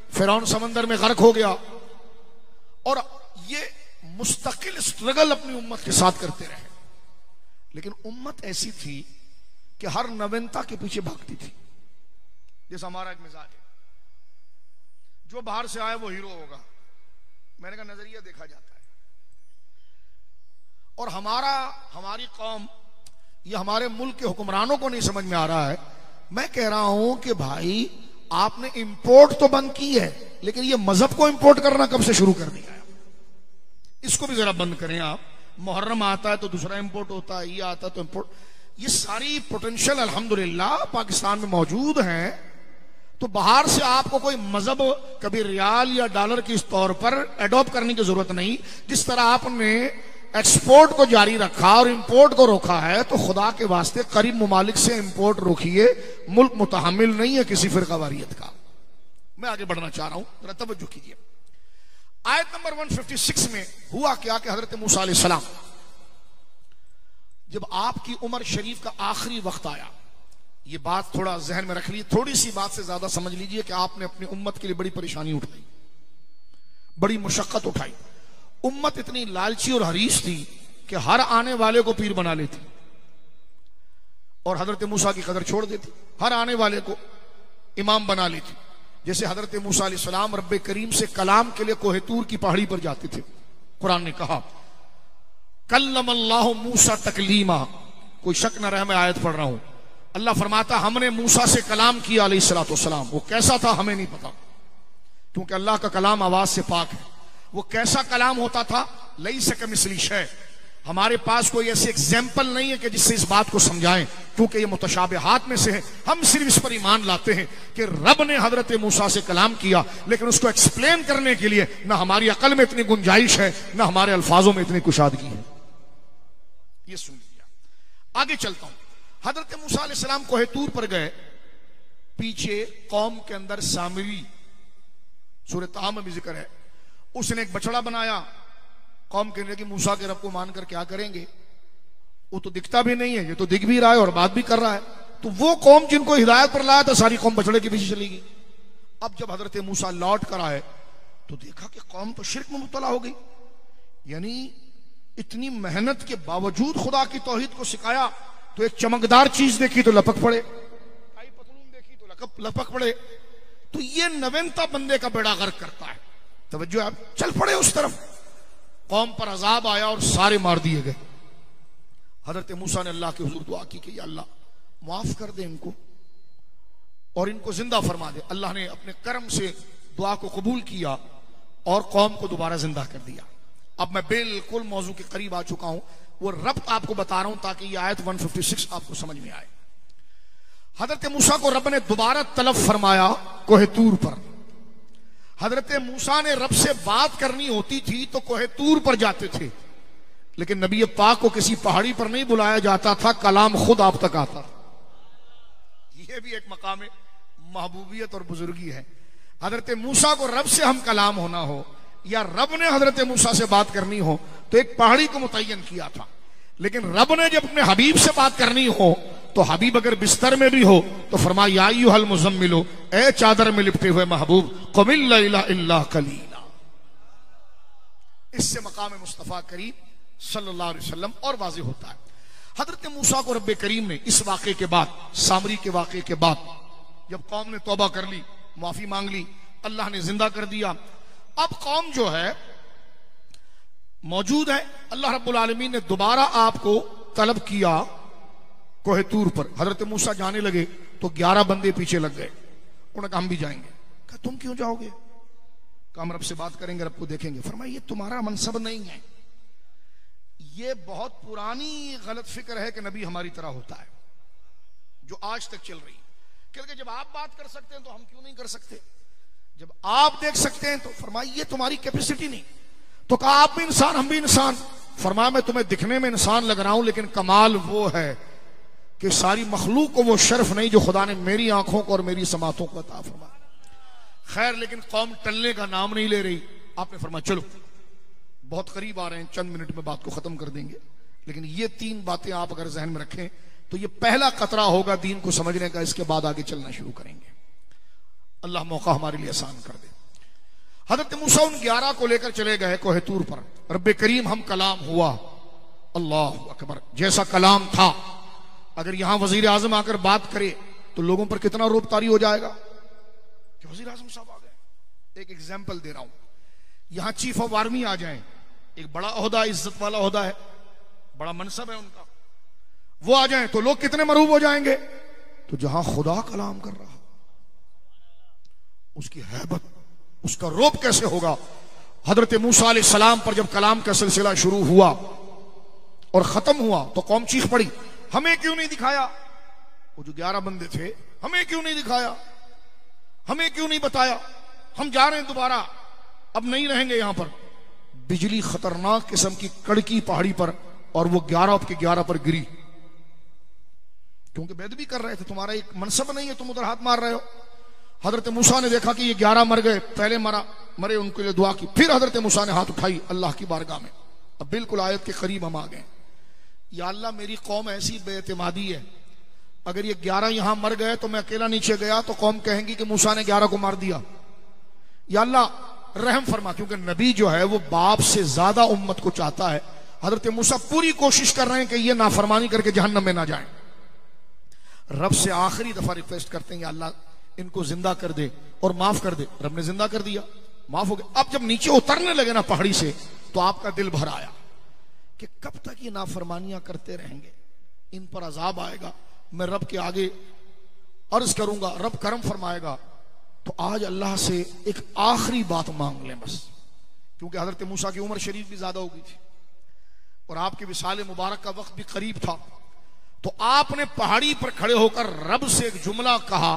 फिरौन समंदर में गर्क हो गया। और ये मुस्तकिल स्ट्रगल अपनी उम्मत के साथ करते रहे, लेकिन उम्मत ऐसी थी कि हर नवीनता के पीछे भागती थी। जैसा हमारा एक मिजाज है, जो बाहर से आए वो हीरो होगा, मैंने कहा नजरिया देखा जाता है। और हमारी कौम या हमारे मुल्क के हुक्मरानों को नहीं समझ में आ रहा है। मैं कह रहा हूं कि भाई आपने इंपोर्ट तो बंद की है, लेकिन ये मजहब को इंपोर्ट करना कब से शुरू कर दिया है? इसको भी जरा बंद करें आप। मुहर्रम आता है तो दूसरा इंपोर्ट होता है, ये आता है तो इंपोर्ट। ये सारी पोटेंशियल अल्हम्दुलिल्लाह पाकिस्तान में मौजूद है। तो बाहर से आपको कोई मजहब कभी रियाल या डॉलर के इस तौर पर एडॉप्ट करने की जरूरत नहीं। जिस तरह आपने एक्सपोर्ट को जारी रखा और इंपोर्ट को रोका है, तो खुदा के वास्ते करीब मुमालिक से इंपोर्ट रोकिए। मुल्क मुतहमिल नहीं है किसी फिरकावारियत का। मैं आगे बढ़ना चाह रहा हूं, जरा तवज्जो कीजिए। आयत नंबर 156 में हुआ क्या कि हजरत मूसा अलैहिस्सलाम, जब आपकी उम्र शरीफ का आखिरी वक्त आया, ये बात थोड़ा जहन में रख लीजिए, थोड़ी सी बात से ज्यादा समझ लीजिए कि आपने अपनी उम्मत के लिए बड़ी परेशानी उठाई, बड़ी मुशक्कत उठाई। उम्मत इतनी लालची और हरीश थी कि हर आने वाले को पीर बना लेती और हजरत मूसा की कदर छोड़ देती, हर आने वाले को इमाम बना लेती। जैसे हजरत मूसा अलैहिस्सलाम रब्बे करीम से कलाम के लिए कोहे तूर की पहाड़ी पर जाते थे। कुरान ने कहा कल्लमल्लाहु मूसा तकलीमा, कोई शक न रहे मैं आयत पढ़ रहा हूं। अल्लाह फरमाता हमने मूसा से कलाम किया अलैहिस्सलाम। वो कैसा था हमें नहीं पता, क्योंकि अल्लाह का कलाम आवाज से पाक है। वो कैसा कलाम होता था? लईसा कमिस्ली शै, हमारे पास कोई ऐसे एग्जाम्पल नहीं है कि जिससे इस बात को समझाएं, क्योंकि ये मुतशाबिहात में से है। हम सिर्फ इस पर ईमान लाते हैं कि रब ने हजरत मूसा से कलाम किया, लेकिन उसको एक्सप्लेन करने के लिए ना हमारी अकल में इतनी गुंजाइश है, ना हमारे अल्फाजों में इतनी कुशादगी है। ये सुन लिया। आगे चलता हूं। हजरत मूसा अलैहिस्सलाम कोहे तूर पर गए, पीछे कौम के अंदर सामरी, सूरह ताहा में भी जिक्र है, उसने एक बछड़ा बनाया। कौम कहने लगी मूसा के रब को मानकर क्या करेंगे, वो तो दिखता भी नहीं है, ये तो दिख भी रहा है और बात भी कर रहा है। तो वो कौम जिनको हिदायत पर लाया था, सारी कौम बछड़े के पीछे चली गई। अब जब हजरत मूसा लौट कर आए तो देखा कि कौम तो शिर्क में मुब्तला हो गई। यानी इतनी मेहनत के बावजूद खुदा की तौहीद को सिखाया, तो एक चमकदार चीज देखी तो लपक पड़े, आई पतलून देखी तो लपक पड़े। तो ये नवीनता बंदे का बेड़ा गर्क करता है। तवज्जो, आप चल पड़े उस तरफ। कौम पर अजाब आया और सारे मार दिए गए। हजरत मूसा ने अल्लाह के हुजूर दुआ की कि या अल्लाह माफ कर दे इनको और इनको जिंदा फरमा दे। अल्लाह ने अपने करम से दुआ को कबूल किया और कौम को दोबारा जिंदा कर दिया। अब मैं बिल्कुल मौजू के करीब आ चुका हूं, वो रब्त आपको बता रहा हूं ताकि ये आयत 156 आपको समझ में आए। हजरत मूसा को रब ने दोबारा तलब फरमाया कोहे तूर पर। हजरत मूसा ने रब से बात करनी होती थी तो कोहे तूर पर जाते थे, लेकिन नबी पाक को किसी पहाड़ी पर नहीं बुलाया जाता था, कलाम खुद आप तक आता। यह भी एक मकाम महबूबियत और बुजुर्गी है। हजरत मूसा को रब से हम कलाम होना हो या रब ने हजरत मूसा से बात करनी हो तो एक पहाड़ी को मुतय्यन किया था, लेकिन रब ने जब अपने हबीब से बात करनी हो तो हबीब अगर बिस्तर में भी हो तो फरमाया या अय्युहल मुज़म्मिलो, ए चादर में लिपटे हुए महबूब, क़ुमिल लैला इल्ला क़लीला। इससे मकाम मुस्तफ़ा करीम सल्लल्लाहु अलैहि वसल्लम और वाज़ेह होता है। हजरत मूसा को रब्बे करीम ने इस वाक़े के बाद, सामरी के वाक़े के बाद, जब कौम ने तौबा कर ली, माफी मांग ली, अल्लाह ने जिंदा कर दिया। अब कौम जो है मौजूद है। अल्लाह रब्बुल आलमीन ने दोबारा आपको तलब किया कोहे तूर पर। हजरत मूसा जाने लगे तो 11 बंदे पीछे लग गए। उन्होंने कहा हम भी जाएंगे। कहा तुम क्यों जाओगे? कहा हम रब से बात करेंगे, रब को देखेंगे। फरमाया ये तुम्हारा मनसब नहीं है, ये बहुत पुरानी गलत फिक्र है कि नबी हमारी तरह होता है, जो आज तक चल रही है। क्योंकि जब आप बात कर सकते हैं तो हम क्यों नहीं कर सकते? जब आप देख सकते हैं तो फरमाया ये तुम्हारी कैपेसिटी नहीं। तो कहा आप भी इंसान हम भी इंसान। फरमाया मैं तुम्हें दिखने में इंसान लग रहा हूं, लेकिन कमाल वो है कि सारी मखलूक को वो शर्फ नहीं जो खुदा ने मेरी आंखों को और मेरी समातों को अता फरमाया। खैर, लेकिन कौम टलने का नाम नहीं ले रही। आपने फरमाया चलो बहुत करीब आ रहे हैं, चंद मिनट में बात को खत्म कर देंगे, लेकिन ये 3 बातें आप अगर जहन में रखें तो ये पहला कतरा होगा दीन को समझने का। इसके बाद आगे चलना शुरू करेंगे। अल्लाह मौका हमारे लिए आसान कर दे। हजरत मूसा उन 11 को लेकर चले गए कोहे तूर पर। रब्बे करीम हम कलाम हुआ। अल्लाह अकबर। जैसा कलाम था, अगर यहां वजीर आजम आकर बात करे तो लोगों पर कितना रोब तारी हो जाएगा कि वजीर आजम साहब आ गए। एक एग्जाम्पल दे रहा हूं, यहां चीफ ऑफ आर्मी आ जाए, एक बड़ा ओहदा, इज्जत वाला ओहदा है, बड़ा मनसब है उनका, वो आ जाए तो लोग कितने मरूब हो जाएंगे। तो जहां खुदा कलाम कर रहा, उसकी हैबत, उसका रोब कैसे होगा। हजरत मूसा अलैहि सलाम पर जब कलाम का सिलसिला शुरू हुआ और खत्म हुआ तो कौम चीख पड़ी, हमें क्यों नहीं दिखाया? वो जो 11 बंदे थे, हमें क्यों नहीं दिखाया, हमें क्यों नहीं बताया, हम जा रहे हैं दोबारा, अब नहीं रहेंगे यहां पर। बिजली खतरनाक किस्म की कड़की पहाड़ी पर, और वो 11 के 11 पर गिरी, क्योंकि बेदबी कर रहे थे, तुम्हारा एक मनसब नहीं है, तुम उधर हाथ मार रहे हो। हजरत मूसा ने देखा कि ये 11 मर गए, पहले मरे उनके लिए दुआ की, फिर हजरत मूसा ने हाथ उठाई अल्लाह की बारगाह में। अब बिल्कुल आयत के करीब हम आ गए। या अल्लाह मेरी कौम ऐसी बेएतमादी है, अगर ये 11 यहां मर गए तो मैं अकेला नीचे गया तो कौम कहेंगी कि मूसा ने 11 को मार दिया। या अल्लाह रहम फरमा, क्योंकि नबी जो है वो बाप से ज्यादा उम्मत को चाहता है। हजरत मूसा पूरी कोशिश कर रहे हैं कि ये नाफरमानी करके जहन्नम में ना जाए। रब से आखिरी दफा रिक्वेस्ट करते हैं या अल्लाह इनको जिंदा कर दे और माफ कर दे। रब ने जिंदा कर दिया, माफ हो गया। अब जब नीचे उतरने लगे ना पहाड़ी से, तो आपका दिल भर आया कि कब तक ये नाफरमानियां करते रहेंगे, इन पर अजाब आएगा, मैं रब के आगे अर्ज करूंगा, रब करम फरमाएगा। तो आज अल्लाह से एक आखिरी बात मांग लें बस, क्योंकि हजरत मूसा की उम्र शरीफ भी ज्यादा हो गई थी। और आपके विसाल मुबारक का वक्त भी करीब था, तो आपने पहाड़ी पर खड़े होकर रब से एक जुमला कहा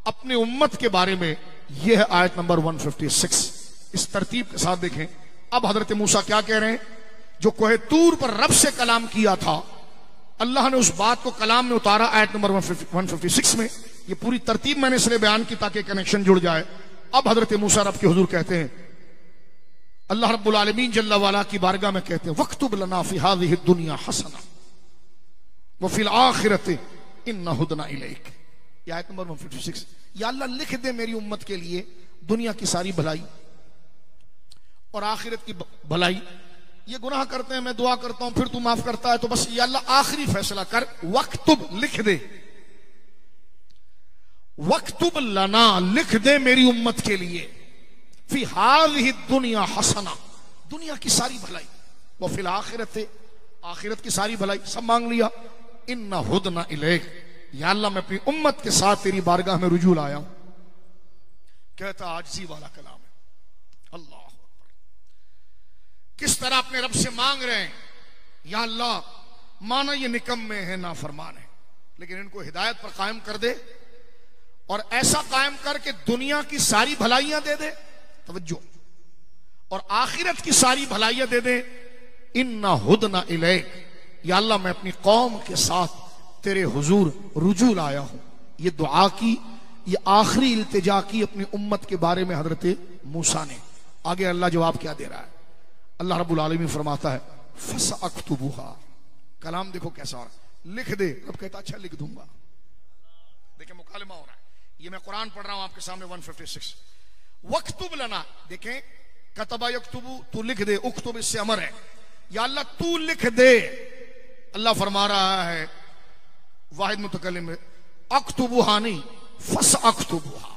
अपने उम्मत के बारे में। यह है आयत नंबर 156। इस तरतीब के साथ देखें। अब हजरत मूसा क्या कह रहे हैं? जो कोहे तूर पर रब से कलाम किया था, अल्लाह ने उस बात को कलाम में उतारा आयत नंबर 156 में। ये पूरी तरतीब मैंने इसलिए बयान की ताकि कनेक्शन जुड़ जाए। अब हजरत मूसा रब के हुजूर कहते हैं, अल्लाह रब्बुल आलमीन जल्ला वाला की बारगाह में कहते हैं, वक्तुब लना फी हाज़िहि दुनिया हसना व फिल आखिरति इन्ना हुदना इलैक। ये आयत नंबर 156। या अल्लाह लिख दे मेरी उम्मत के लिए दुनिया की सारी भलाई और आखिरत की भलाई। ये गुनाह करते हैं, मैं दुआ करता हूं, फिर तू माफ करता है, तो बस या अल्लाह आखिरी फैसला कर, वक्तुब लिख दे, वक्तुब लना लिख दे मेरी उम्मत के लिए, फी हाज़िहि दुनिया हसना दुनिया की सारी भलाई, वो फिल आखिरत आखिरत की सारी भलाई। सब मांग लिया। इन्ना हुदना इलैक, या अल्लाह मैं अपनी उम्मत के साथ तेरी बारगाह में रुजू लाया हूं। कहता आजिज़ी वाला कलाम है। अल्लाह किस तरह अपने रब से मांग रहे हैं, या अल्लाह माना ये निकम्मे हैं, नाफरमान है, लेकिन इनको हिदायत पर कायम कर दे और ऐसा कायम करके दुनिया की सारी भलाइयां दे दे, तवज्जो, और आखिरत की सारी भलाइयां दे दे। इन्ना हुदना इलैक, या अल्लाह मैं अपनी कौम के साथ तेरे हुजूर रुजू लाया हूं। ये दुआ की, ये आखिरी इल्तिजा की अपनी उम्मत के बारे में हजरत मूसा ने। आगे अल्लाह जवाब क्या दे रहा है? अल्लाह रब्बुल आलमीन फरमाता है, फसअक्तुबुहा, कलाम देखो कैसा हो रहा है, लिख दे। रब कहता अच्छा लिख दूंगा। देखिए मुकालमा हो रहा है, ये मैं कुरान पढ़ रहा हूं आपके सामने 156। वक्तुब लना, देखें कतबा यक्तुबु, तू लिख दे, उक्तुब इससे अमर है, या अल्लाह तू लिख दे। अल्लाह फरमा रहा है वाहिद मुतकल्लिम में, अक्तुबुहा नहीं, फसअक्तुबुहा।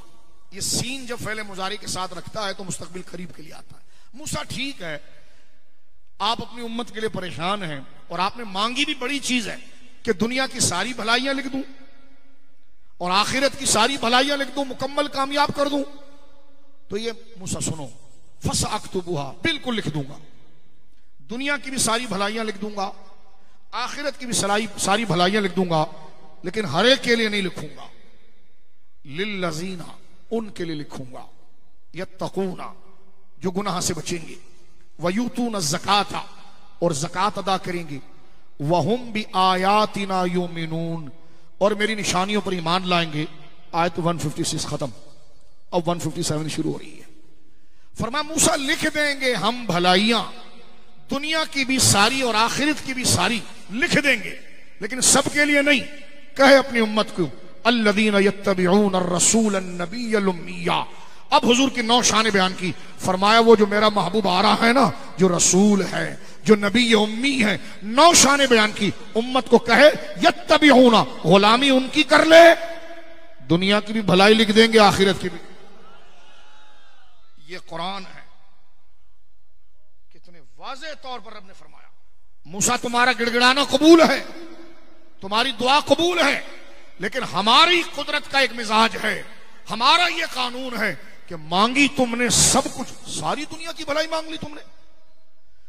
ये सीन जब फेले मुजारी के साथ रखता है तो मुस्तकबिल करीब के लिए आता है। मूसा ठीक है, आप अपनी उम्मत के लिए परेशान हैं और आपने मांगी भी बड़ी चीज है कि दुनिया की सारी भलाइयां लिख दूं और आखिरत की सारी भलाइयां लिख दूं, मुकम्मल कामयाब कर दूं। तो ये मूसा सुनो, फसअक्तुबुहा, बिल्कुल लिख दूंगा, दुनिया की भी सारी भलाइयां लिख दूंगा, आखिरत की भी सारी भलाइयां लिख दूंगा, लेकिन हर एक के लिए नहीं लिखूंगा। लिल्लज़ीना, उनके लिए लिखूंगा, यत्तकूना, जो गुनाह से बचेंगे, वयूतून ज़काता, और ज़कात अदा करेंगे, वहुम बि आयातिना युमिनून, और मेरी निशानियों पर ईमान लाएंगे। आयत 156 खत्म, अब 157 शुरू हो रही है। फरमा मूसा लिख देंगे हम भलाइयां, दुनिया की भी सारी और आखिरत की भी सारी लिख देंगे, लेकिन सबके लिए नहीं। कहे अपनी उम्मत को, अल्लज़ीना यत्तबिऊन अर्रसूल अन्नबिय्यल उम्मिया। अब हुजूर की 9 शान बयान की। फरमाया वो जो मेरा महबूब आ रहा है ना, जो रसूल है, जो नबी उम्मी है, 9 शान बयान की। उम्मत को कहे यत्तबिऊना, गुलामी उनकी कर ले, दुनिया की भी भलाई लिख देंगे, आखिरत की भी। ये कुरान है, कितने वाज़ेह तौर पर रब ने फरमाया, मूसा तुम्हारा गिड़गिड़ाना कबूल है, तुम्हारी दुआ कबूल है, लेकिन हमारी कुदरत का एक मिजाज है, हमारा ये कानून है कि मांगी तुमने सब कुछ, सारी दुनिया की भलाई मांग ली तुमने,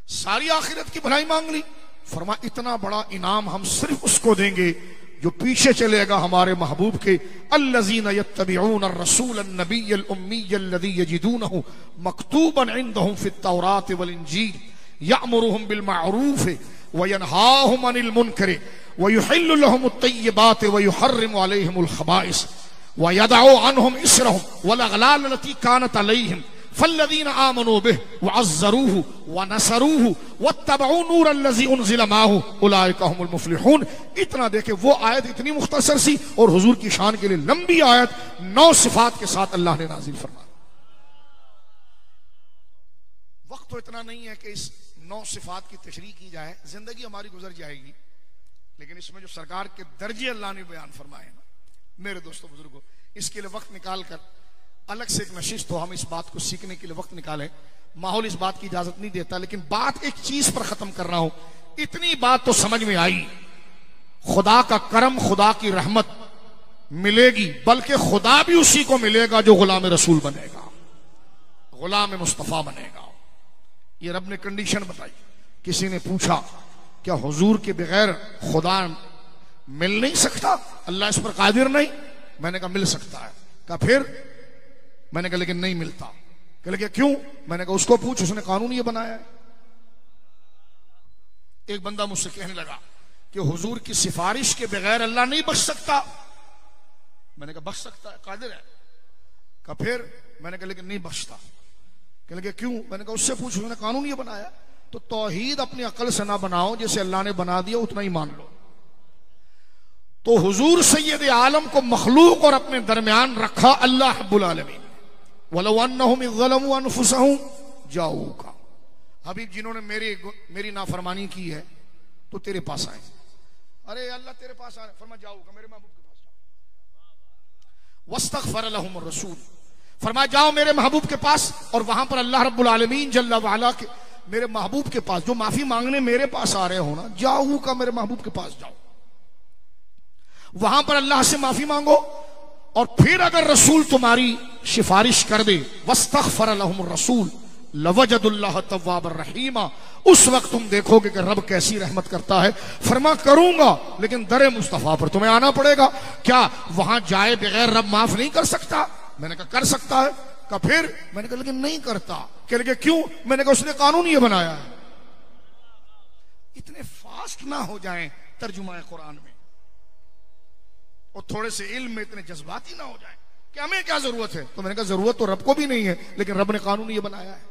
सारी आखिरत की भलाई मांग ली। फरमा इतना बड़ा इनाम हम सिर्फ उसको देंगे जो पीछे चलेगा हमारे महबूब के। अल्लज़ीना यत्तबिऊन अर्रसूल अन्नबिय्यल उम्मिय्यल लज़ी यजिदूनहु मक्तूबन इंदहुम फित्तौरात वल इंजील यअमुरुहुम बिल मअरूफ व यनहाहुम अनिल मुनकर व युहिल्लु लहुमुत तय्यिबात व युहर्रिमु अलैहिमुल खबाइस व यदअु अन्हुम इसरहुम वल अगलाल लती कानत अलैहिम फल्लज़ीना आमनू बिहि व अज़्ज़रूहु व नसरूहु वत्तबऊ नूरल्लज़ी उनज़िला माहु उलाइका हुमुल मुफ़्लिहून। इतना देखे वो आयत इतनी मुख्तसर सी और हुजूर की शान के लिए लंबी आयत 9 सिफात के साथ अल्लाह ने नाजिल फरमाई। वक्त तो इतना नहीं है कि इस 9 सिफात की तशरीह की जाए, जिंदगी हमारी गुजर जाएगी, लेकिन इसमें जो सरकार के दर्जे अल्लाह ने बयान फरमाए ना, मेरे दोस्तों बुजुर्गों, इसके लिए वक्त निकाल कर अलग से एक नशिश, तो हम इस बात को सीखने के लिए वक्त निकालें। माहौल इस बात की इजाजत नहीं देता, लेकिन बात एक चीज पर खत्म कर रहा हूं। इतनी बात तो समझ में आई, खुदा का करम, खुदा की रहमत मिलेगी, बल्कि खुदा भी उसी को मिलेगा जो गुलाम रसूल बनेगा, गुलाम मुस्तफा बनेगा। ये रब ने कंडीशन बताई। किसी ने पूछा क्या हुजूर के बगैर खुदा मिल नहीं सकता, अल्लाह इस पर कादिर नहीं? मैंने कहा मिल सकता है। कहा फिर? मैंने कहा लेकिन नहीं मिलता। कह लगे क्यों? मैंने कहा उसको पूछ, उसने कानून ये बनाया है। एक बंदा मुझसे कहने लगा कि हुजूर की सिफारिश के बगैर अल्लाह नहीं बख्श सकता। मैंने कहा बख्श सकता है, कादिर है। कहा फिर? मैंने कहा लेकिन नहीं बख्शता। कहने लगे क्यों? मैंने कहा उससे पूछ, उसने कानून ये बनाया। तो तौहीद अपनी अकल से ना बनाओ, जैसे अल्लाह ने बना दिया उतना ही मान लो। तो हुजूर सैयद आलम को मखलूक और अपने दरमियान रखा अल्लाह रब्बुल आलमीन। वलौ अन्नहुम ज़लमू अनफुसहुम जाऊका, हबीब जिन्होंने मेरी नाफरमानी की है तो तेरे पास आए। अरे अल्लाह तेरे पास आ रहे, फरमा जाऊका मेरे महबूब के पास जाओ। वस्तगफर लहुम रसूल, फरमा जाओ मेरे महबूब के पास, और वहां पर अल्लाह रब्बुल आलमीन जल्ला वाला के मेरे महबूब के पास जो माफी मांगने मेरे पास आ रहे हो ना, जाऊका मेरे महबूब के पास जाओ, वहां पर अल्लाह से माफी मांगो। और फिर अगर रसूल तुम्हारी सिफारिश कर दे, वस्तगफर लहुम रसूल लवजदुल्लाह तव्वाबर रहीमा, उस वक्त तुम देखोगे कि रब कैसी रहमत करता है। फरमा करूंगा लेकिन दरे मुस्तफा पर तुम्हें आना पड़ेगा। क्या वहां जाए बगैर रब माफ नहीं कर सकता? मैंने कहा कर सकता है। कहा फिर? मैंने कहा लेकिन नहीं करता। कह लगे क्यों? मैंने कहा उसने कानून ये बनाया है। इतने फास्ट ना हो जाएं तर्जुमा कुरान में, और थोड़े से इल्म में इतने जज्बाती ना हो जाएं कि हमें क्या जरूरत है। तो मैंने कहा जरूरत तो रब को भी नहीं है, लेकिन रब ने कानून ये बनाया है।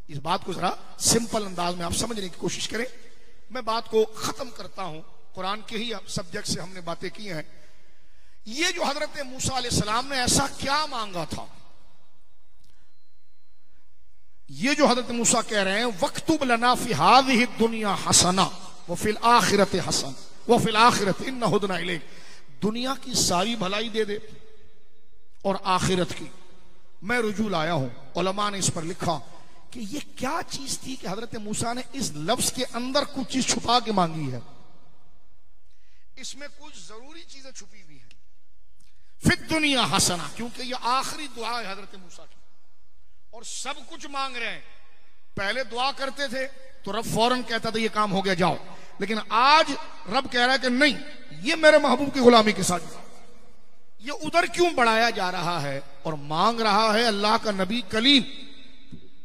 इस बात को जरा सिंपल अंदाज में आप समझने की कोशिश करें। मैं बात को खत्म करता हूं, कुरान के ही सब्जेक्ट से हमने बातें की हैं। ये जो हजरत मूसा अलैहिस्सलाम ने ऐसा क्या मांगा था, ये जो हजरत मूसा कह रहे हैं वक्तुब लना फी हाज़िहि दुनिया हसना व फिल आखिरति हसन व फिल आखिरति इन्ना हुदना इलैक, दुनिया की सारी भलाई दे दे और आखिरत की। मैं रुजू लाया हूं, उलमा ने इस पर लिखा कि ये क्या चीज थी कि हजरत मूसा ने इस लफ्ज के अंदर कुछ चीज छुपा के मांगी है। इसमें कुछ जरूरी चीजें छुपी हुई हैं। फिर दुनिया हसना, क्योंकि ये आखिरी दुआ है हजरत मूसा की, और सब कुछ मांग रहे हैं। पहले दुआ करते थे तो रब फौरन कहता था ये काम हो गया जाओ, लेकिन आज रब कह रहा है कि नहीं, ये मेरे महबूब की गुलामी के साथ जाओ। ये उधर क्यों बढ़ाया जा रहा है? और मांग रहा है अल्लाह का नबी कलीम।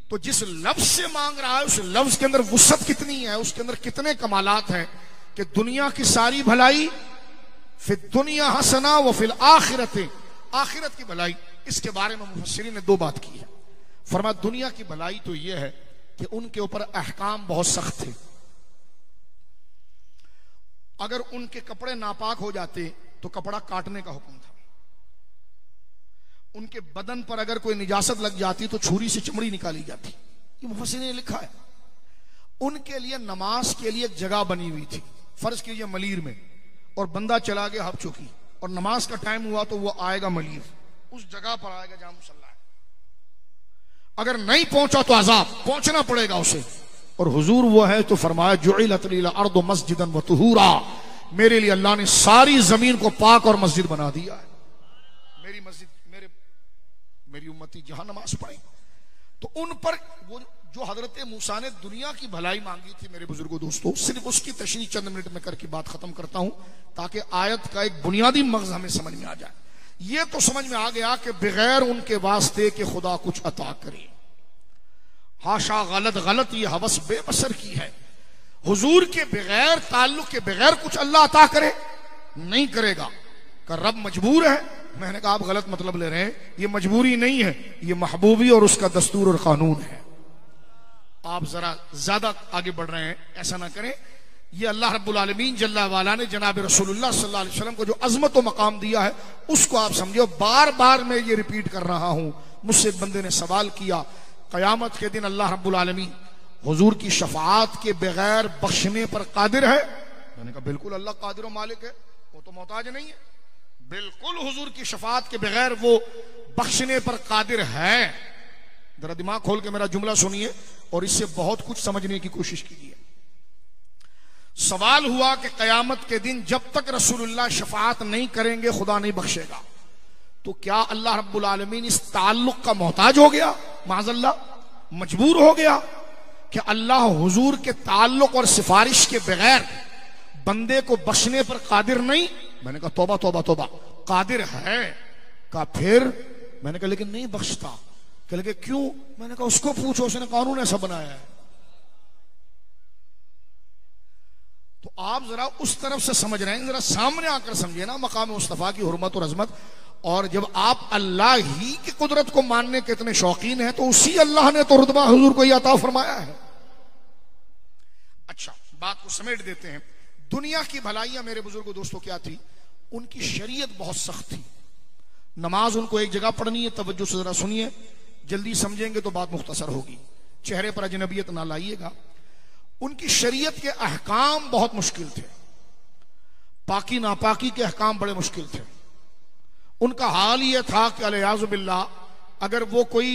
तो जिस लफ्ज से मांग रहा है उस लफ्ज के अंदर वुसअत कितनी है, उसके अंदर कितने कमालात हैं कि दुनिया की सारी भलाई, फिर दुनिया हसना व फिल आखिरत, आखिरत की भलाई। इसके बारे में मुफस्सिरीन ने दो बात की है। फरमा दुनिया की भलाई तो यह है कि उनके ऊपर अहकाम बहुत सख्त थे। अगर उनके कपड़े नापाक हो जाते तो कपड़ा काटने का हुक्म था। उनके बदन पर अगर कोई निजासत लग जाती तो छुरी से चमड़ी निकाली जाती। ये मुफस्सिरीन ने लिखा है। उनके लिए नमाज के लिए एक जगह बनी हुई थी, फर्ज कीजिए मलीर में, और बंदा चला गया हब चुकी, और नमाज का टाइम हुआ तो वो आएगा मलीर, उस जगह पर आएगा जहां मुसल्ला है। अगर नहीं पहुंचा तो अजाब, पहुंचना पड़ेगा उसे। और हुजूर वो है तो फरमाया जुइलत लिल अर्दु मस्जिदन व तुहूरा, मेरे लिए अल्लाह ने सारी जमीन को पाक और मस्जिद बना दिया है। मेरी मस्जिद, मेरी उम्मती जहां नमाज पढ़े। तो उन पर वो जो हजरत मूसा ने दुनिया की भलाई मांगी थी, मेरे बुजुर्गों दोस्तों, सिर्फ उसकी तशरीह चंद मिनट में करके बात खत्म करता हूं ताकि आयत का एक बुनियादी मगज़ हमें समझ में आ जाए। ये तो समझ में आ गया कि बगैर उनके वास्ते कि खुदा कुछ अता करे, हाशा गलत गलत, ये हवस बेबसर की है। हुजूर के बगैर, ताल्लुक के बगैर कुछ अल्लाह अता करे नहीं करेगा। का रब मजबूर है? मैंने कहा आप गलत मतलब ले रहे हैं। ये मजबूरी नहीं है, ये महबूबी और उसका दस्तूर और कानून है। आप जरा ज्यादा आगे बढ़ रहे हैं, ऐसा ना करें। ये अल्लाह रब्बुल आलमीन जल्ला वाला ने जनाब रसूलुल्लाह सल्लल्लाहु अलैहि वसल्लम को जो अजमत व मकाम दिया है उसको आप समझो। बार बार मैं ये रिपीट कर रहा हूं। मुझसे एक बंदे ने सवाल किया, कयामत के दिन अल्लाह रब्बुल आलमीन हुजूर की शफाअत के बगैर बख्शने पर कादिर है? मैंने कहा बिल्कुल अल्लाह कादिर व मालिक है, वो तो मोहताज नहीं है। बिल्कुल हुजूर की शफाअत के बगैर वो बख्शने पर कादिर है। जरा दिमाग खोल के मेरा जुमला सुनिए और इससे बहुत कुछ समझने की कोशिश कीजिए। सवाल हुआ कि कयामत के दिन जब तक रसूलुल्लाह शफाअत नहीं करेंगे खुदा नहीं बख्शेगा, तो क्या अल्लाह रब्बुल आलमीन इस ताल्लुक का मोहताज हो गया, माज़अल्लाह मजबूर हो गया? कि अल्लाह हुजूर के ताल्लुक और सिफारिश के बगैर बंदे को बख्शने पर कादिर नहीं। मैंने कहा तौबा तौबा तौबा, कादिर है। कहा फिर? मैंने कहा लेकिन नहीं बख्शता। कह लगे क्यों? मैंने कहा उसको पूछो, उसने कानून ऐसा बनाया है। तो आप जरा उस तरफ से समझ रहे हैं, जरा सामने आकर समझिए ना मकाम मुस्तफा की हुर्मत और अजमत। और जब आप अल्लाह ही की कुदरत को मानने के इतने शौकीन हैं तो उसी अल्लाह ने तो रुतबा हुजूर को अता फरमाया है। अच्छा, बात को समेट देते हैं। दुनिया की भलाइयां मेरे बुजुर्गों दोस्तों क्या थी? उनकी शरीयत बहुत सख्त थी। नमाज उनको एक जगह पढ़नी है, तवज्जो से जरा सुनिए, जल्दी समझेंगे तो बात मुख्तसर होगी। चेहरे पर अजनबियत ना लाइएगा। उनकी शरीयत के अहकाम बहुत मुश्किल थे, पाकी नापाकी के अहकाम बड़े मुश्किल थे। उनका हाल यह था कि अलियाज़ु बिल्लाह, अगर वो कोई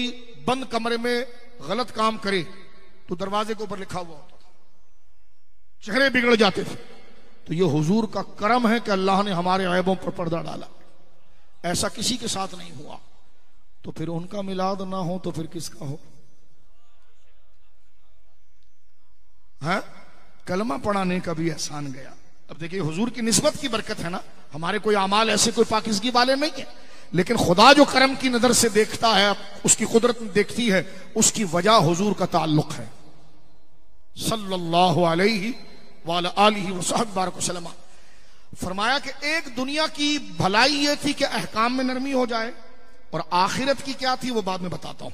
बंद कमरे में गलत काम करे तो दरवाजे के ऊपर लिखा हुआ होता था, चेहरे बिगड़ जाते थे। तो ये हुजूर का करम है कि अल्लाह ने हमारे ऐबों पर पर्दा डाला। ऐसा किसी के साथ नहीं हुआ। तो फिर उनका मिलाद ना हो तो फिर किसका हो? है कलमा पढ़ाने का भी एहसान गया। अब देखिए हुजूर की निस्बत की बरकत है ना, हमारे कोई अमाल ऐसे कोई पाकिज़गी वाले नहीं है, लेकिन खुदा जो करम की नजर से देखता है, उसकी कुदरत देखती है, उसकी वजह हुजूर का ताल्लुक है सल्लल्लाहु अलैहि वालिहि वसल्लम। फरमाया कि एक दुनिया की भलाई ये थी कि अहकाम में नरमी हो जाए, और आखिरत की क्या थी वो बाद में बताता हूं।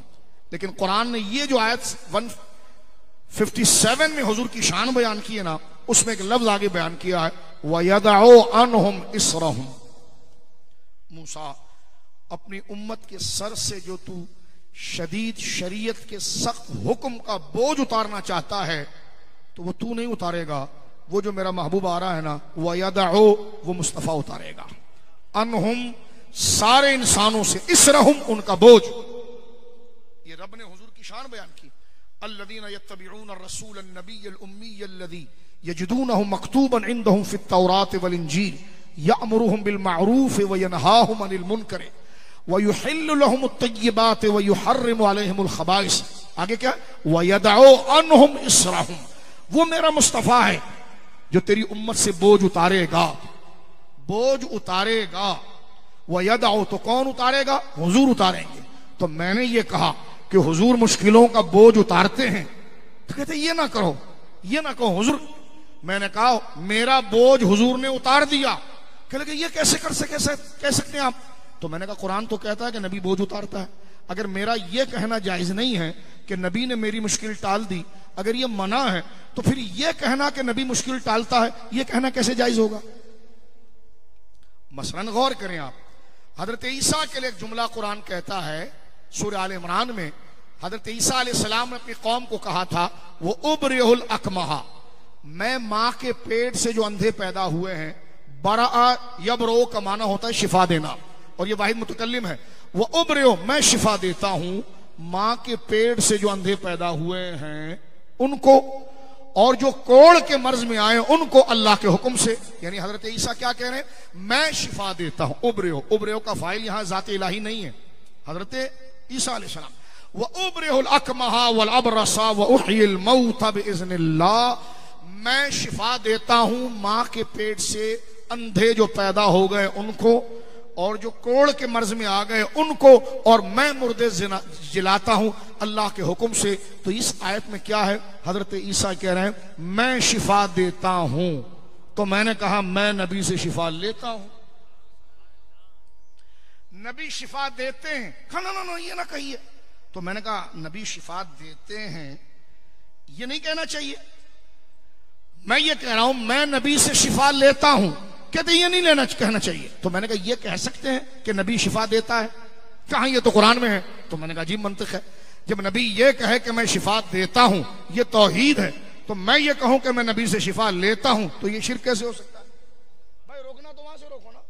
लेकिन कुरान ने ये जो आयत 157 में हुजूर की शान बयान की है ना, उसमें एक लफ्ज आगे बयान किया है, वयदउ अन्हुम इसरहुम। मूसा, अपनी उम्मत के सर से जो तू शदीद शरीयत के सख्त हुक्म का बोझ उतारना चाहता है तो वो तू नहीं उतारेगा, वो जो मेरा महबूब आ रहा है ना, वयदउ, वो मुस्तफा उतारेगा। अन्हुम, सारे इंसानों से, इसरहुम, उनका बोझ। ये रब ने हुजूर की शान बयान की। अल्लज़ीना यत्तबिऊन अर्रसूल अन्नबिय्यल उम्मिय्य अल्लज़ी यजिदूनहु मक्तूबन इंदहुम फित तौरात वल इंजील यअमुरुहुम बिल मारूफ व यनहाहुम अनिल मुनकर व युहिल्लु लहुम अत-तय्यिबात व युहर्रिमु अलैहिमुल खबाइस। आगे क्या? व यदउ अन्हुम इसरहुम। वो मेरा मुस्तफा है जो तेरी उम्मत से बोझ उतारेगा, बोझ उतारेगा। व यदउ, तो कौन उतारेगा? हुजूर उतारेंगे। तो मैंने ये कहा कि हुजूर मुश्किलों का बोझ उतारते हैं, तो कहते ये ना करो, ये ना कहो हुजूर। मैंने कहा मेरा बोझ हुजूर ने उतार दिया। कह लगे ये कैसे कह सकते हैं आप? तो मैंने कहा कुरान तो कहता है कि नबी बोझ उतारता है। अगर मेरा यह कहना जायज नहीं है कि नबी ने मेरी मुश्किल टाल दी, अगर यह मना है, तो फिर यह कहना कि नबी मुश्किल टालता है, यह कहना कैसे जायज होगा? मसलन गौर करें आप, हजरत ईसा के लिए एक जुमला कुरान कहता है सूरह आल इमरान में। हजरत ईसा अलैहिस्सलाम ने अपनी कौम को कहा था, वो उबरिहुल अकमहा, मैं मां के पेट से जो अंधे पैदा हुए हैं, बरा यबरो का माना होता है शिफा देना, और ये वाहिद मुतकल्लिम है। वो उबरियो, मैं शिफा देता हूं मां के पेट से जो अंधे पैदा हुए हैं उनको, और जो कोड़ के मर्ज में आए उनको अल्लाह के हुक्म से। यानी हजरत ईसा क्या कह रहे हैं? मैं शिफा देता हूं। उबरियो, उबरियो का फाइल यहां जाते इलाही नहीं है, हजरत ईसा अलैहिस्सलाम। व उबरिहुल अकमहा वल अबरसा व उहयिल मौता बिइज़्निल्लाह, मैं शिफा देता हूं मां के पेट से अंधे जो पैदा हो गए उनको, और जो कोड़ के मर्ज में आ गए उनको, और मैं मुर्दे जिलाता हूं अल्लाह के हुक्म से। तो इस आयत में क्या है? हजरत ईसा कह रहे हैं मैं शिफा देता हूं। तो मैंने कहा मैं नबी से शिफा लेता हूं। नबी शिफा देते हैं? ना ये ना कहिए। तो मैंने कहा नबी शिफा देते हैं ये नहीं कहना चाहिए, मैं ये कह रहा हूं मैं नबी से शिफा लेता हूं। कहते ये नहीं लेना कहना चाहिए। तो मैंने कहा ये कह सकते हैं कि नबी शिफा देता है? कहां, ये तो कुरान में है। तो मैंने कहा अजीब मंतिक है, जब नबी ये कहे कि मैं शिफा देता हूं, ये तौहीद है, तो मैं ये कहूं कि मैं नबी से शिफा लेता हूं, तो ये शिर्क कैसे हो सकता है? भाई रोकना तो वहां से रोको ना।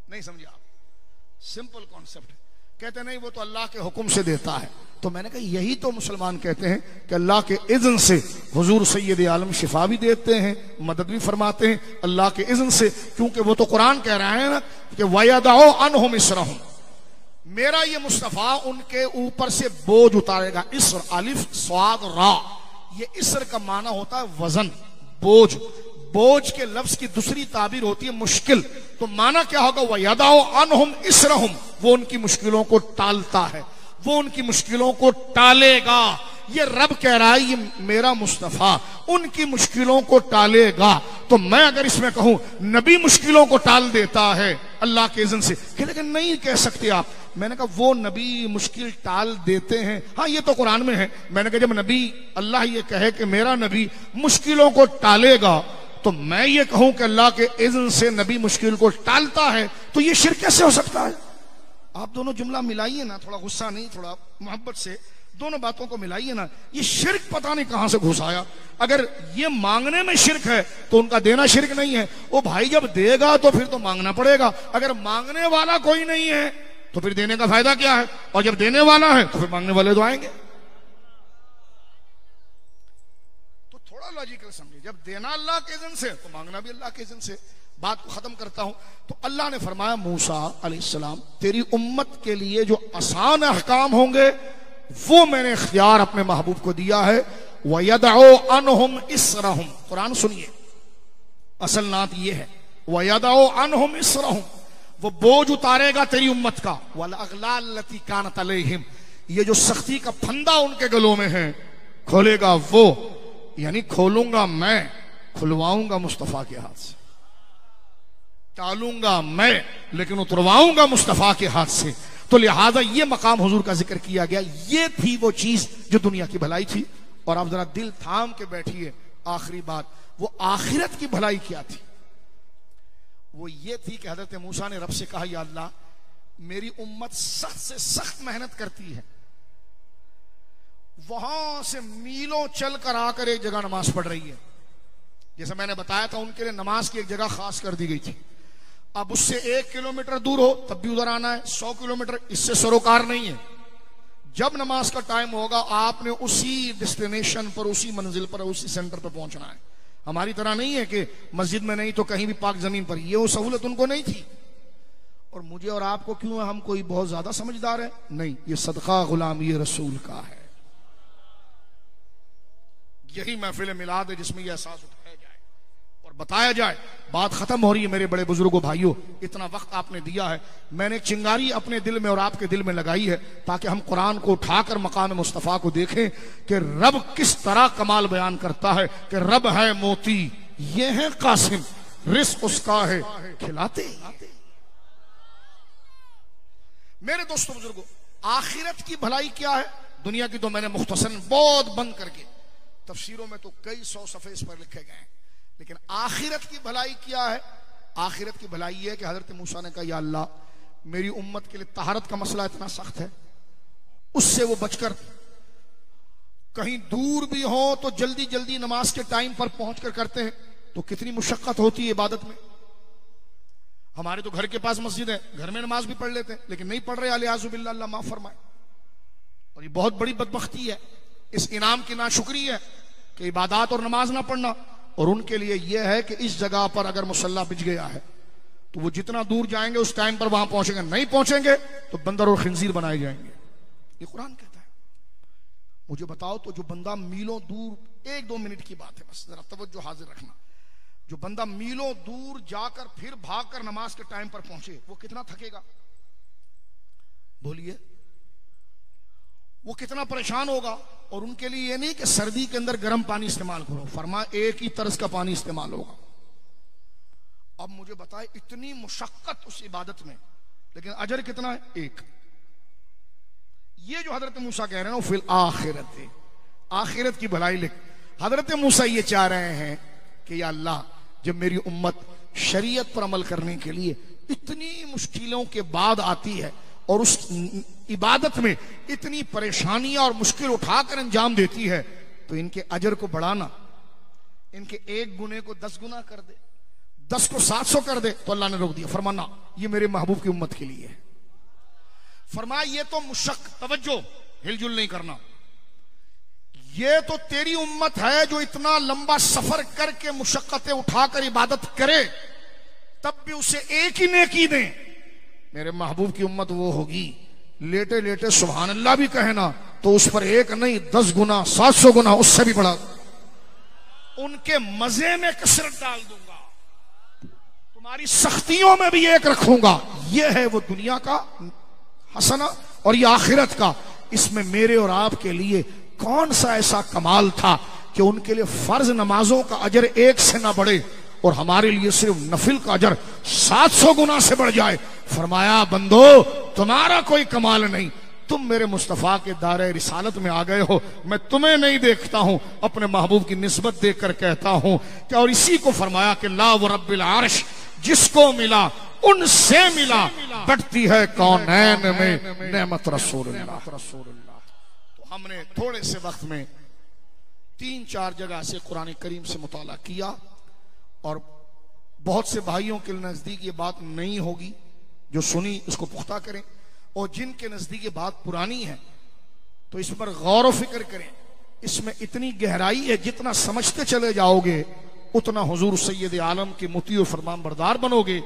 नहीं समझे आप? सिंपल कॉन्सेप्ट है। कहते नहीं वो तो अल्लाह के हुक्म से देता है। तो मैंने कहा यही तो मुसलमान कहते हैं कि अल्लाह के इज़्न से हुजूर सैयद आलम शिफा भी देते हैं, मदद भी फरमाते हैं अल्लाह के इज़्न से, क्योंकि वो तो कुरान कह रहा है ना कि वयदउ अन्हुम इसरहुम, मेरा ये मुस्तफा उनके ऊपर से बोझ उतारेगा। इसर, अलिफ स्वाद रा, ये इसर का माना होता है वजन, बोझ। बोझ के लफ्ज की दूसरी ताबीर होती है मुश्किल। तो माना क्या होगा? वह यदाओ अनहुम इसरहुम, वो उनकी मुश्किलों को टालता है, वो उनकी मुश्किलों को टालेगा। ये रब कह रहा है ये मेरा मुस्तफा उनकी मुश्किलों को टालेगा। तो मैं अगर इसमें कहूं नबी मुश्किलों को टाल देता है अल्लाह के इज़्न से, कि लेकिन नहीं कह सकते आप। मैंने कहा वो नबी मुश्किल टाल देते हैं, हाँ ये तो कुरान में है। मैंने कहा जब नबी अल्लाह ये कहे कि मेरा नबी मुश्किलों को टालेगा, तो मैं ये कहूं कि अल्लाह के इज़्न से नबी मुश्किल को टालता है, तो ये शिर्क कैसे हो सकता है? आप दोनों जुमला मिलाइए ना, थोड़ा गुस्सा नहीं, थोड़ा मोहब्बत से दोनों बातों को मिलाइए ना। ये शिर्क पता नहीं कहां से घुस आया। अगर ये मांगने में शिर्क है तो उनका देना शिर्क नहीं है। वो भाई जब देगा तो फिर तो मांगना पड़ेगा। अगर मांगने वाला कोई नहीं है तो फिर देने का फायदा क्या है? और जब देने वाला है तो फिर मांगने वाले तो आएंगे। तो थोड़ा लॉजिकल समझिए, जब देना अल्लाह के इज़्न से तो मांगना भी अल्लाह के इज़्न से। बात को खत्म करता हूं। तो अल्लाह ने फरमाया मूसा अलैहिस्सलाम तेरी उम्मत के लिए जो आसान अहकाम होंगे वो मैंने इख्तियार अपने महबूब को दिया है। वयदओ अनहुम इसरहुम, कुरान सुनिए, असल नात ये है वयदओ अनहुम इसरहुम, वो बोझ उतारेगा तेरी उम्मत का। वल अगलाल लती कानत अलैहिम, ये जो सख्ती का फंदा उनके गलों में है खोलेगा वो, यानी खोलूंगा मैं, खुलवाऊंगा मुस्तफा के हाथ से, टालूंगा मैं लेकिन उतरवाऊंगा मुस्तफा के हाथ से। तो लिहाजा ये मकाम हुजूर का जिक्र किया गया। ये थी वो चीज जो दुनिया की भलाई थी। और आप जरा दिल थाम के बैठिए, आखिरी बात, वो आखिरत की भलाई क्या थी? वो ये थी कि हजरत मूसा ने रब से कहा या अल्लाह मेरी उम्मत सख्त से सख्त मेहनत करती है, वहां से मीलों चल कर आकर एक जगह नमाज पढ़ रही है। जैसे मैंने बताया था उनके लिए नमाज की एक जगह खास कर दी गई थी। अब उससे 1 किलोमीटर दूर हो तब भी उधर आना है, 100 किलोमीटर, इससे सरोकार नहीं है। जब नमाज का टाइम होगा आपने उसी डेस्टिनेशन पर, उसी मंजिल पर, उसी सेंटर पर पहुंचना है। हमारी तरह नहीं है कि मस्जिद में नहीं तो कहीं भी पाक जमीन पर, ये वो सहूलत उनको नहीं थी। और मुझे और आपको क्यों है, हम कोई बहुत ज्यादा समझदार है? नहीं, ये सदका गुलामी रसूल का है। यही महफिल मिलाद है जिसमें यह एहसास उठाया जाए और बताया जाए। बात खत्म हो रही है मेरे बड़े बुजुर्गों, भाइयों, इतना वक्त आपने दिया है। मैंने एक चिंगारी अपने दिल में और आपके दिल में लगाई है ताकि हम कुरान को उठाकर मकाम मुस्तफा को देखें कि रब किस तरह कमाल बयान करता है कि रब है मोती, ये है कासिम, रिस्क उसका है खिलाते। मेरे दोस्तों बुजुर्गों, आखिरत की भलाई क्या है? दुनिया की तो मैंने मुख्तसरन बहुत बंद करके, तफसीरों में तो कई 100 सफ़े इस पर लिखे गए हैं, लेकिन आखिरत की भलाई क्या है? आखिरत की भलाई ये है कि हजरत मूसा ने कहा या अल्लाह मेरी उम्मत के लिए तहारत का मसला इतना सख्त है, उससे वो बचकर कहीं दूर भी हो तो जल्दी जल्दी नमाज के टाइम पर पहुंचकर करते हैं। तो कितनी मुशक्कत होती है इबादत में। हमारे तो घर के पास मस्जिद है, घर में नमाज भी पढ़ लेते हैं, लेकिन नहीं पढ़ रहे, अलियाज़ुबिल्लाह, अल्लाह माफ फरमाए। और ये बहुत बड़ी बदबख्ती है, इस इनाम की नाशुक्री है कि इबादत और नमाज ना पढ़ना। और उनके लिए यह है कि इस जगह पर अगर मुसल्ला बिछ गया है तो वो जितना दूर जाएंगे उस टाइम पर वहां पहुंचेंगे, नहीं पहुंचेंगे तो बंदर और खिंजीर बनाए जाएंगे। ये कुरान कहता है। मुझे बताओ तो जो बंदा मीलों दूर, 1-2 मिनट की बात है बस, जरा तवज्जो हाजिर रखना, जो बंदा मीलों दूर जाकर फिर भागकर नमाज के टाइम पर पहुंचे वो कितना थकेगा? बोलिए, वो कितना परेशान होगा। और उनके लिए ये नहीं कि सर्दी के अंदर गर्म पानी इस्तेमाल करो, फरमा एक ही तरस का पानी इस्तेमाल होगा। अब मुझे बताए इतनी मुशक्कत उस इबादत में, लेकिन अजर कितना है? 1। ये जो हजरत मूसा कह रहे हैं ना, फिल आखिरत, आखिरत की भलाई लिख। हजरत मूसा ये चाह रहे हैं कि या अल्लाह जब मेरी उम्मत शरीयत पर अमल करने के लिए इतनी मुश्किलों के बाद आती है और उस इबादत में इतनी परेशानियां और मुश्किल उठाकर अंजाम देती है, तो इनके अजर को बढ़ाना, इनके 1 गुने को 10 गुना कर दे, 10 को 700 कर दे। तो अल्लाह ने रोक दिया, फरमाना ये मेरे महबूब की उम्मत के लिए है। फरमाया ये तो तवज्जो, हिलजुल नहीं करना, ये तो तेरी उम्मत है जो इतना लंबा सफर करके मुशक्कतें उठाकर इबादत करे, तब भी उसे एक ही नेकी दें। मेरे महबूब की उम्मत वो होगी लेटे लेटे सुभान अल्लाह भी कहे ना तो उस पर एक नहीं 10 गुना 700 गुना उससे भी बड़ा उनके मजे में कसरत डाल दूंगा, तुम्हारी सख्तियों में भी एक रखूंगा। यह है वो दुनिया का हसना और ये आखिरत का। इसमें मेरे और आपके लिए कौन सा ऐसा कमाल था कि उनके लिए फर्ज नमाजों का अजर 1 से ना बढ़े और हमारे लिए सिर्फ नफिल का अजर 700 गुना से बढ़ जाए। फरमाया बंदो तुम्हारा कोई कमाल नहीं, तुम मेरे मुस्तफा के दायरे रिसालत में आ गए हो, मैं तुम्हें नहीं देखता हूं, अपने महबूब की निस्बत देकर कहता हूं कि और इसी को फरमाया कि ला व रब्बिल अर्श, जिसको मिला उनसे मिला, बढ़ती है कौनैन में नेमत रसूलुल्लाह। तो हमने थोड़े से वक्त में 3-4 जगह से कुरान करीम से मुताला किया और बहुत से भाइयों के नजदीक ये बात नहीं होगी, जो सुनी इसको पुख्ता करें, और जिनके नजदीक ये बात पुरानी है तो इस पर गौर व फिक्र करें। इसमें इतनी गहराई है, जितना समझते चले जाओगे उतना हुजूर सैयद आलम के मुती और फरमान बरदार बनोगे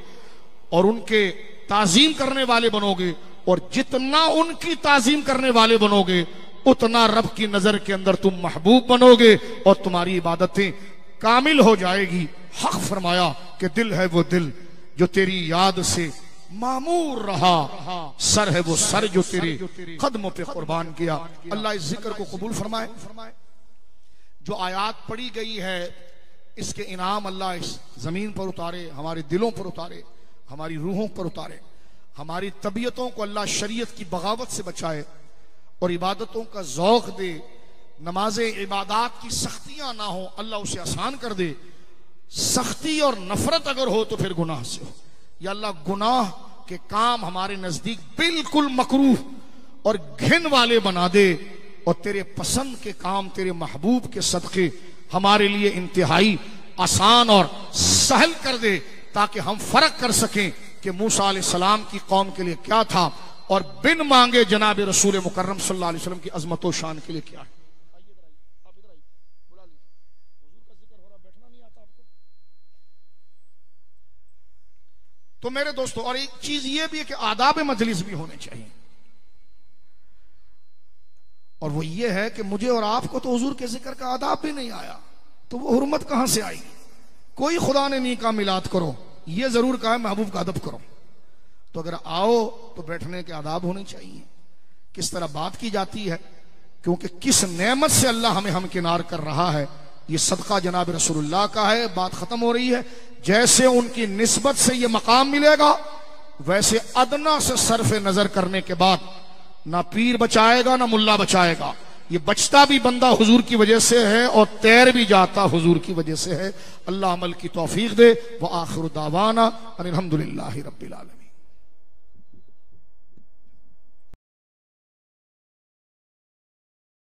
और उनके ताजीम करने वाले बनोगे, और जितना उनकी ताजीम करने वाले बनोगे उतना रब की नजर के अंदर तुम महबूब बनोगे और तुम्हारी इबादतें कामिल हो जाएगी। हक फरमाया कि दिल है वो दिल जो तेरी याद से मामूर रहा, सर है वो सर जो तेरे कदमों पे कुर्बान किया। अल्लाह इस जिक्र को कबूल फरमाए। जो आयात पढ़ी गई है इसके इनाम अल्लाह इस जमीन पर उतारे, हमारे दिलों पर उतारे, हमारी रूहों पर उतारे, हमारी तबीयतों को अल्लाह शरीयत की बगावत से बचाए और इबादतों का ज़ौक़ दे। नमाज़े इबादत की सख्तियां ना हो, अल्लाह उसे आसान कर दे। सख्ती और नफरत अगर हो तो फिर गुनाह से हो। या अल्लाह गुनाह के काम हमारे नजदीक बिल्कुल मकरूह और घिन वाले बना दे और तेरे पसंद के काम तेरे महबूब के सदक़े हमारे लिए इंतहाई आसान और सहल कर दे, ताकि हम फर्क कर सकें कि मूसा अलैहिस्सलाम की कौम के लिए क्या था और बिन मांगे जनाब रसूल मुकर्रम सल्लल्लाहु अलैहि वसल्लम की अजमत व शान के लिए क्या है। तो मेरे दोस्तों, और एक चीज ये भी है कि आदाब मजलिस भी होने चाहिए, और वो ये है कि मुझे और आपको तो हुजूर के जिक्र का आदाब भी नहीं आया, तो वो हुर्मत कहां से आएगी। कोई खुदा ने नहीं कहा मिलाद करो, ये जरूर कहा महबूब का अदब करो। तो अगर आओ तो बैठने के आदाब होने चाहिए, किस तरह बात की जाती है, क्योंकि किस नेमत से अल्लाह हमें हमकिनार कर रहा है, ये सदका जनाब रसूलुल्लाह का है। बात खत्म हो रही है। जैसे उनकी निस्बत से ये मकाम मिलेगा, वैसे अदना से सरफ नजर करने के बाद ना पीर बचाएगा ना मुल्ला बचाएगा। ये बचता भी बंदा हुजूर की वजह से है और तैर भी जाता हुजूर की वजह से है। अल्लाह अमल की तौफीक दे। व आखिर दावाना अनिल हम्दुलिल्लाहि रब्बिल आलमीन।